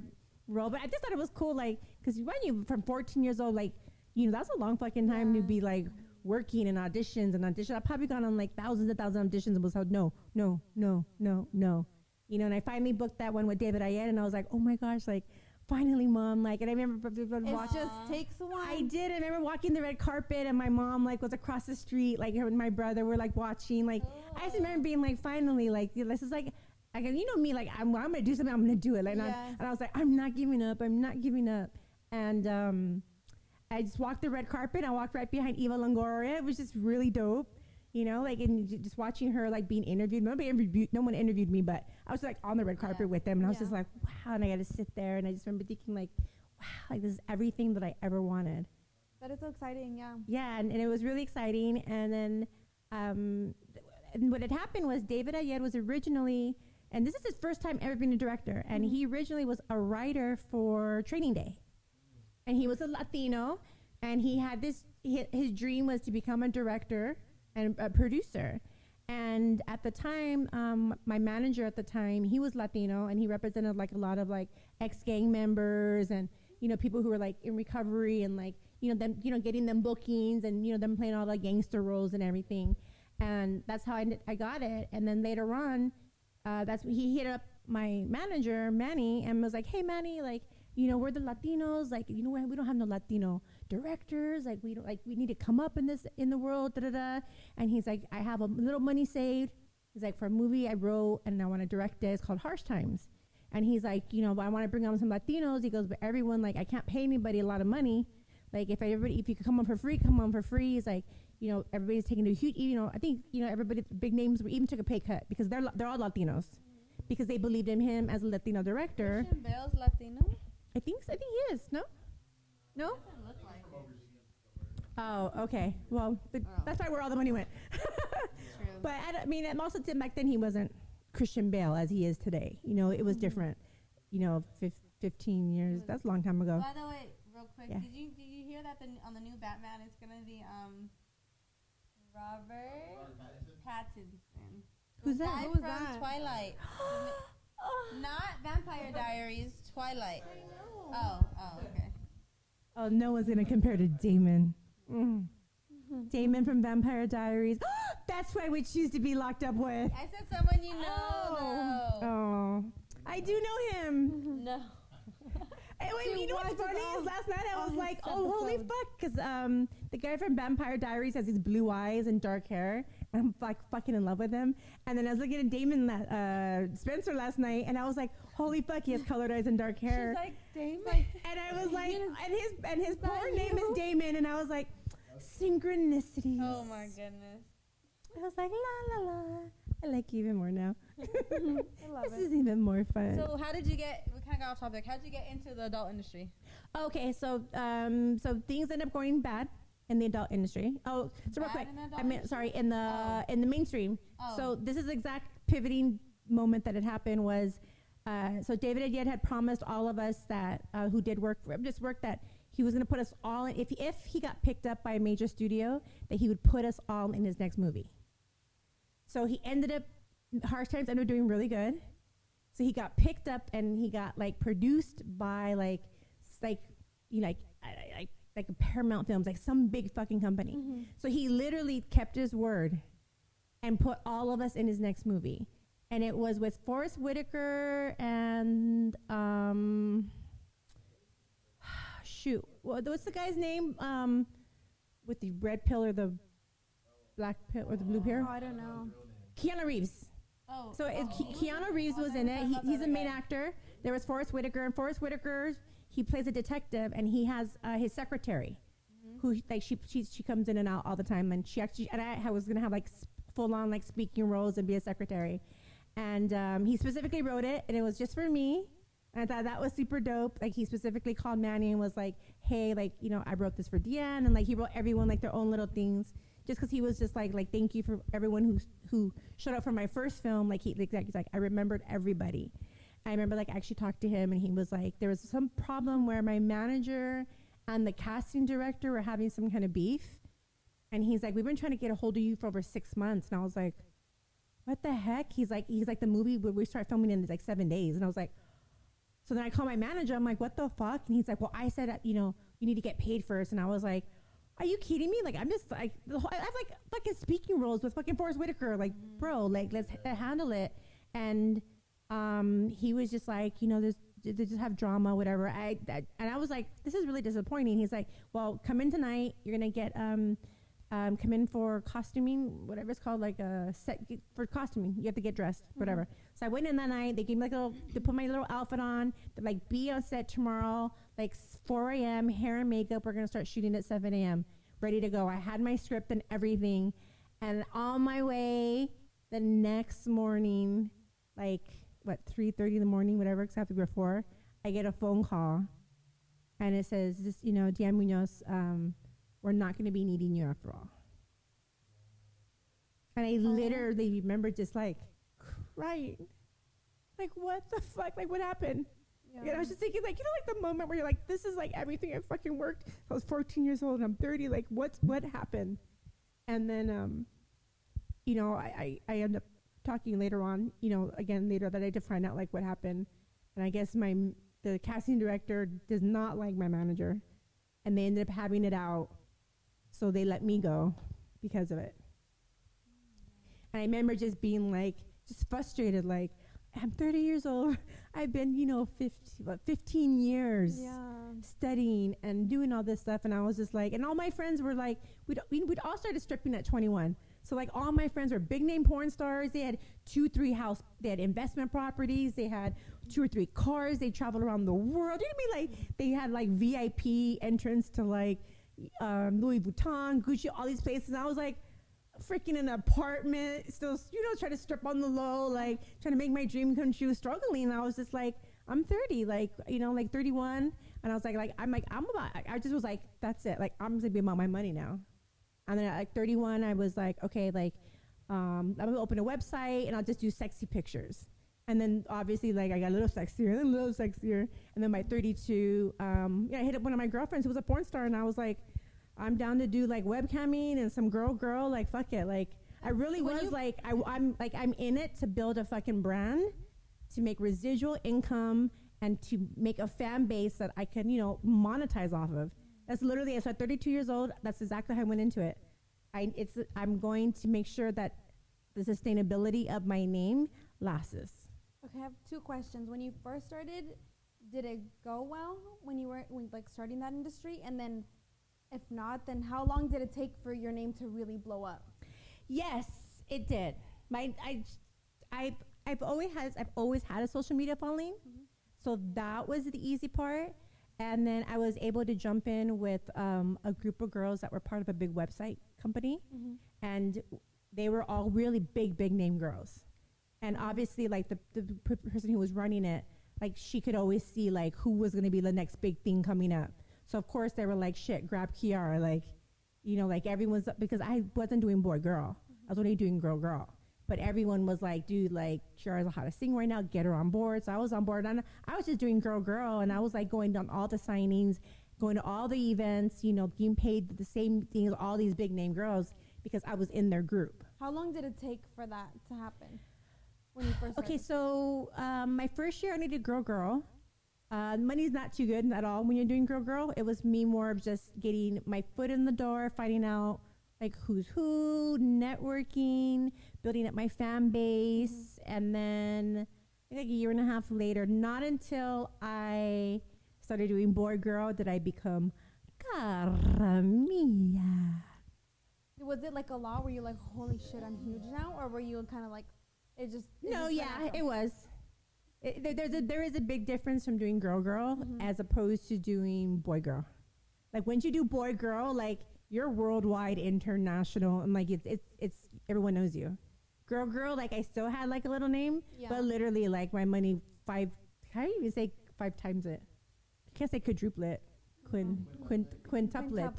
role. But I just thought it was cool, like, because when you from 14 years old, like, you know, that's a long fucking time to be like working and auditions. I've probably gone on like thousands and thousands of auditions and was like, no. You know, and I finally booked that one with David Ayer, and I was like, oh my gosh, like, finally, Mom. Like, and I remember it just takes a while. I did. I remember walking the red carpet, and my mom like was across the street, like her and my brother were like watching. Like, I just remember being like, finally, like, this is like, you know me, like, I'm gonna do something, I'm gonna do it. Like, and I was like, I'm not giving up. And I just walked the red carpet. I walked right behind Eva Longoria. It was just really dope. Like, and just watching her, like, being interviewed. No one interviewed me, but I was, like, on the red carpet with them. And I was just like, wow. And I got to sit there. And I just remember thinking, like, wow, like, this is everything that I ever wanted. That is so exciting, yeah. Yeah, and it was really exciting. And then and what had happened was David Ayer was originally, and this is his first time ever being a director. And he originally was a writer for Training Day. And he was a Latino. And he had his dream was to become a director and a producer. And at the time, my manager at the time, he was Latino, and he represented like a lot of like ex-gang members and, people who were like in recovery and like, them, getting them bookings and, them playing all the gangster roles and everything. And that's how I got it. And then later on, that's when he hit up my manager, Manny, and was like, hey, Manny, like, we're the Latinos, like, we don't have no Latino directors, like, we need to come up in the world, And he's like, I have a little money saved. He's like, for a movie I wrote and I want to direct it. It's called Harsh Times. And he's like, but I want to bring on some Latinos. He goes, but everyone, like, I can't pay anybody a lot of money. Like, if you could come on for free, come on for free. He's like, everybody's taking a huge, I think, everybody, big names even took a pay cut because they're all Latinos because they believed in him as a Latino director. Christian Bale's Latino? I think he is. No? Doesn't look like it. Oh, okay. Well, that's probably where all the money went. True. But and also back then he wasn't Christian Bale as he is today. It was different. 15 years. That's a long time ago. By the way, real quick, Yeah. did you hear that on the new Batman it's gonna be Robert Pattinson? Who's that? Guy Who was from that? Twilight. Not Vampire Diaries, Twilight. Oh, okay. Oh, no one's gonna compare to Damon. Damon from Vampire Diaries. That's who I would choose to be locked up with. I said someone you know. Oh, I do know him. No. Hey, wait, you know what's funny is last night I was his like, oh, holy episodes. fuck, because the guy from Vampire Diaries has these blue eyes and dark hair, and I'm like fucking in love with him. And then I was looking at Damon Spencer last night, and I was like, holy fuck, he has colored eyes and dark hair. She's like, Damon. And I was like, and his porn name is Damon, and I was like, synchronicities. Oh my goodness. I was like, la la la. I like you even more now. I love This it. is even more fun. So how did you get? We kind of got off topic. How did you get into the adult industry? Okay, so things end up going bad in the adult industry. Oh, so real Bad quick, in the adult I mean, industry? sorry, in the mainstream. Oh. So this is the exact pivoting moment that had happened was, so David Ayer had promised all of us that who did work that he was going to put us all in, if he got picked up by a major studio, that he would put us all in his next movie. So he ended up, Harsh Times ended up doing really good. So he got picked up and he got like produced by like Paramount Films, like some big fucking company. So he literally kept his word and put all of us in his next movie. And it was with Forrest Whitaker and what's the guy's name? With the red pill or the black pill or the blue pill? Oh, I don't know. Keanu Reeves. Oh. So Keanu Reeves was in it. He's a main actor. There was Forrest Whitaker, and Forrest Whitaker, he plays a detective, and he has his secretary, who like she comes in and out all the time, and I was gonna have like full on like speaking roles and be a secretary, and he specifically wrote it, and it was just for me. And I thought that was super dope. Like he specifically called Manny and was like, "Hey, like I wrote this for Deanne," and like he wrote everyone like their own little things. Just because he was just like thank you for everyone who showed up for my first film. Like he's like I remembered everybody. I remember like I actually talked to him and he was like there was some problem where my manager and the casting director were having some kind of beef, and he's like we've been trying to get a hold of you for over 6 months, and I was like what the heck? He's like the movie where we start filming in like 7 days, and I was like so then I call my manager. I'm like what the fuck? And he's like well I said you need to get paid first, and I was like. Are you kidding me? Like, I'm just like, I have like fucking speaking roles with fucking Forrest Whitaker. Like, bro, like, let's handle it. And he was just like, they just have drama, whatever. And I was like, this is really disappointing. He's like, well, come in tonight. You're going to get come in for costuming, whatever it's called, like a set for costuming. You have to get dressed, whatever. So I went in that night. They gave me like they put my little outfit on. They're like, be on set tomorrow, like 4 a.m., hair and makeup. We're going to start shooting at 7 a.m., ready to go. I had my script and everything. And on my way the next morning, like, 3:30 in the morning, whatever, because I have to go before, I get a phone call. And it says, this, Deanne Munoz, we're not going to be needing you after all. And I literally remember just like crying. Like, what the fuck? Like, what happened? Yeah. I was just thinking, like, like the moment where you're like, this is like everything I fucking worked. I was 14 years old and I'm 30. Like, what happened? And then, I ended up talking later on, again later that I had to find out like what happened. And I guess the casting director does not like my manager. And they ended up having it out. So they let me go because of it. And I remember just being like, just frustrated, like, I'm 30 years old. I've been, 15 years studying and doing all this stuff. And I was just like, and all my friends were like, we'd all started stripping at 21. So like all my friends were big name porn stars. They had 2-3 house, they had investment properties. They had 2 or 3 cars. They traveled around the world. You know what I mean? Like they had like VIP entrance to like, Louis Vuitton, Gucci, all these places. And I was like, freaking an apartment, still, trying to strip on the low, like trying to make my dream come true, struggling. And I was just like, I'm 30, like, like 31. And I was like, I just was like, that's it. Like, I'm going to be about my money now. And then at like 31, I was like, okay, like, I'm going to open a website and I'll just do sexy pictures. And then obviously, like, I got a little sexier and then a little sexier. And then by 32, I hit up one of my girlfriends who was a porn star. And I was like, I'm down to do like webcamming and some girl, like, fuck it. Like, I really was like, I'm in it to build a fucking brand, to make residual income and to make a fan base that I can, monetize off of. That's literally, so at 32 years old, that's exactly how I went into it. I'm going to make sure that the sustainability of my name lasts. Okay, I have 2 questions. When you first started, did it go well when you were starting that industry? And then if not, then how long did it take for your name to really blow up? Yes, it did. I've always had a social media following. So that was the easy part. And then I was able to jump in with a group of girls that were part of a big website company. And they were all really big name girls. And obviously, like, the person who was running it, like, she could always see, like, who was going to be the next big thing coming up. So, of course, they were like, shit, grab Kiara. Like, like, everyone's, because I wasn't doing boy-girl. I was only doing girl. But everyone was like, dude, like, Kiara's how to sing right now. Get her on board. So I was on board. And I was just doing girl. And I was, like, going down all the signings, going to all the events, being paid the same thing as all these big-name girls because I was in their group. How long did it take for that to happen when you first started? Okay, so my first year I needed girl. Money's not too good at all when you're doing girl. It was me more of just getting my foot in the door, finding out like who's who, networking, building up my fan base. And then I think like a year and a half later, not until I started doing boy girl did I become cara mia. Was it like a lot where you're like, holy shit, I'm huge now? Or were you kind of like, it just... It was. There is a big difference from doing girl as opposed to doing boy girl. Like once you do boy girl, like you're worldwide, international, and like it's everyone knows you. Girl, like I still had like a little name, but literally like my money how do you even say 5 times it? I can't say quadruple it. Quintuplet.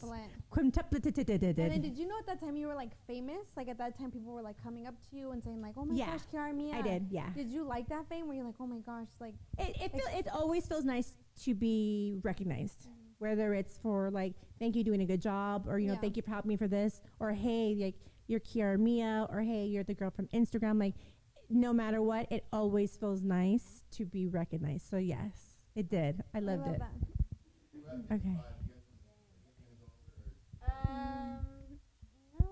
And then did you know at that time you were like famous? Like at that time people were like coming up to you and saying like, oh my gosh, Kiara Mia. I did, yeah. Did you like that fame where you're like, oh my gosh, like it always feels nice to be recognized. Whether it's for like, thank you doing a good job, or thank you for helping me for this, or hey, like you're Kiara Mia, or hey, you're the girl from Instagram. Like no matter what, it always feels nice to be recognized. So yes, it did. I loved it. That. Okay. No,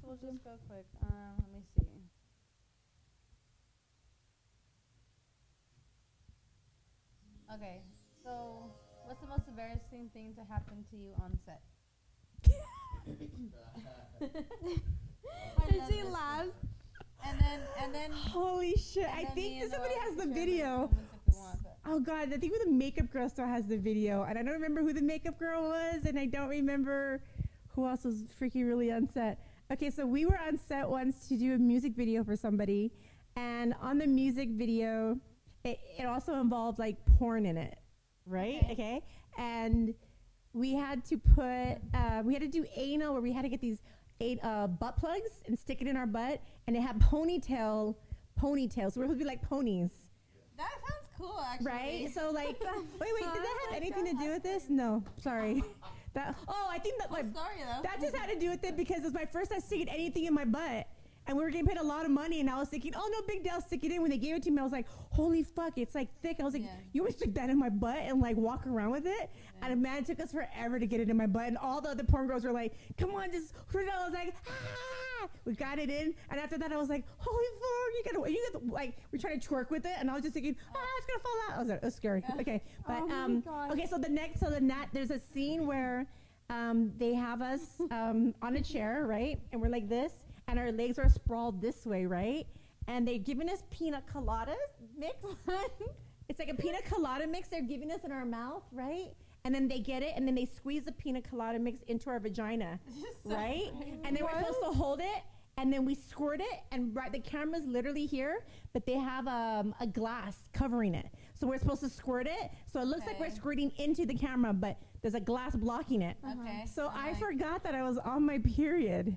we'll just go quick. Let me see. Okay, so what's the most embarrassing thing to happen to you on set? And she laughs. And then Holy shit! I think somebody has the video. Oh god, I think the makeup girl still has the video, and I don't remember who the makeup girl was, and I don't remember who else was freaking really on set. Okay, so we were on set once to do a music video for somebody, and on the music video, it also involved like porn in it, right? Okay, and we had to do anal, where we had to get these butt plugs and stick it in our butt, and it had ponytails. We're supposed to be like ponies. That sounds cool, actually. Right? So like, wait, did that have anything to do with this? No, sorry. I think that like that just had to do with it because it was my first time sticking anything in my butt. And we were getting paid a lot of money, and I was thinking, oh, no big deal, I'll stick it in. When they gave it to me, I was like, holy fuck, it's like thick. I was like, you want to stick that in my butt and like walk around with it? Yeah. And man, it took us forever to get it in my butt. And all the other porn girls were like, come on, just put it out. I was like, ah! We got it in. And after that, I was like, holy fuck, you got to, like, we're trying to twerk with it. And I was just thinking, it's going to fall out. I was like, it was scary. Okay. But, okay, so there's a scene where they have us on a chair, right? And we're like this. And our legs are sprawled this way, right? And they're giving us pina colada mix. It's like a pina colada mix they're giving us in our mouth, right? And then they get it, and then they squeeze the pina colada mix into our vagina, right? And then we're supposed to hold it, and then we squirt it, and the camera's literally here, but they have a glass covering it. So we're supposed to squirt it, so it looks like we're squirting into the camera, but there's a glass blocking it. Okay. So I forgot that I was on my period.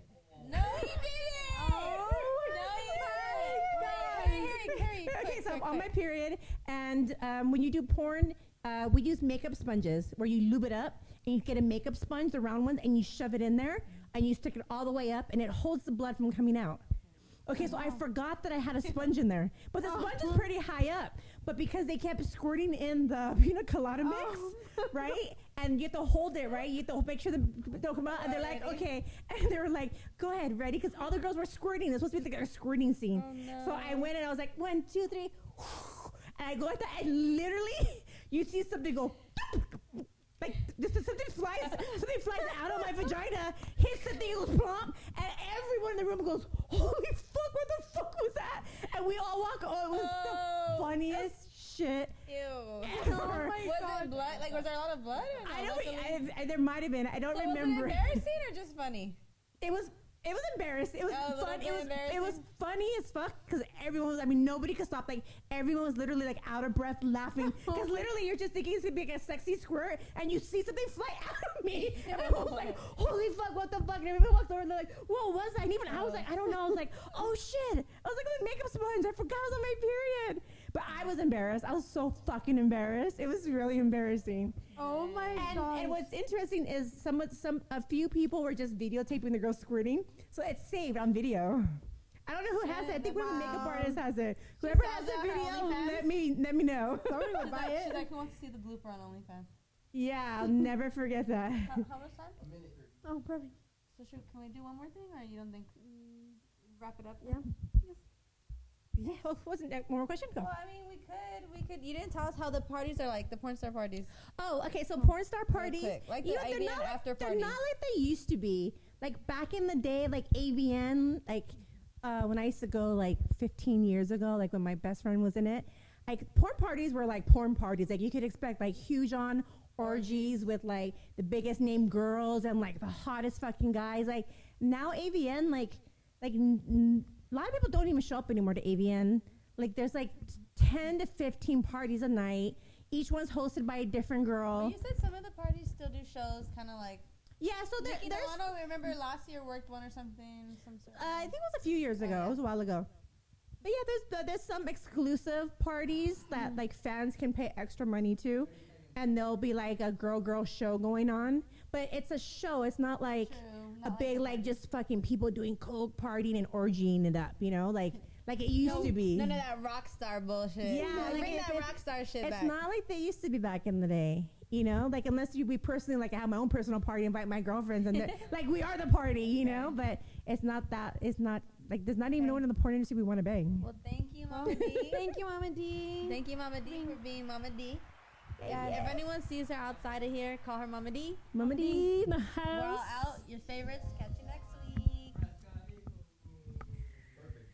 No, you didn't! Oh, no, you didn't! Okay, so I'm on my period, and when you do porn, we use makeup sponges where you lube it up, and you get a makeup sponge, the round ones, and you shove it in there, and you stick it all the way up, and it holds the blood from coming out. Okay, so I forgot that I had a sponge in there. But the sponge is pretty high up. But because they kept squirting in the pina colada mix, right? And you have to hold it, right? You have to make sure they don't come out. And they're like, okay. And they were like, go ahead, ready? Because all the girls were squirting. It's supposed to be like a squirting scene. Oh, no. So I went and I was like, 1, 2, 3. And I go like that. And literally, you see something go... Like something flies out of my vagina, hits the thing, goes plump, and everyone in the room goes, holy fuck, what the fuck was that? And we all walk, it was the funniest shit. Ew. Ever. Oh my God. It blood? Like, was there a lot of blood? Or no? There might have been. I don't remember. Was it embarrassing or just funny? It was embarrassing. It was fun. It was funny as fuck because everyone was. I mean, nobody could stop. Like everyone was literally like out of breath, laughing because literally you're just thinking it's gonna be like a sexy squirt, and you see something fly out of me, and everyone was like, "Holy fuck, what the fuck?" And everyone walks over and they're like, "What was that?" And even I was like, "I don't know." I was like, "Oh shit!" I was like, "The makeup sponge. I forgot I was on my period." But I was embarrassed. I was so fucking embarrassed. It was really embarrassing. Oh my God. And what's interesting is a few people were just videotaping the girl squirting. So it's saved on video. I don't know who has it. I think one of the makeup artists has it. Whoever has the video, let me know. Somebody would buy it. She's like, who wants to see the blooper on OnlyFans? Yeah, I'll never forget that. How much time? A minute 30. Oh, perfect. So can we do one more thing, or you don't think wrap it up? Yeah. Yeah, wasn't that one more question? Go. Well, I mean, we could. You didn't tell us how the parties are like, the porn star parties. Oh, okay. So porn star parties, like the AVN after parties. They're not like they used to be. Like back in the day, like AVN, like when I used to go like 15 years ago, like when my best friend was in it, like porn parties were like porn parties. Like you could expect like huge on orgies with like the biggest name girls and like the hottest fucking guys. Like now AVN, a lot of people don't even show up anymore to AVN. Like there's like 10 to 15 parties a night. Each one's hosted by a different girl. Well, you said some of the parties still do shows, kind of like. Yeah, so there's. I remember last year worked one or something. I think it was a few years ago. It was a while ago. But yeah, there's some exclusive parties that like fans can pay extra money to, and there'll be like a girl show going on. But it's a show. It's not like a big like just fucking people doing coke partying and orgying it up. You know, like it used to be. None of that rock star bullshit. Yeah, like bring that rock star shit back. It's not like they used to be back in the day. You know, like unless we personally like I have my own personal party, invite my girlfriends, and like we are the party. You know, but it's not that. It's not like there's not even no one in the porn industry we want to bang. Well, thank you, Mama D. Thank you, Mama D. Thank you, Mama D, for being Mama D. If anyone sees her outside of here, call her Momma D. Momma D in the We're all house. out. Your favorites. Catch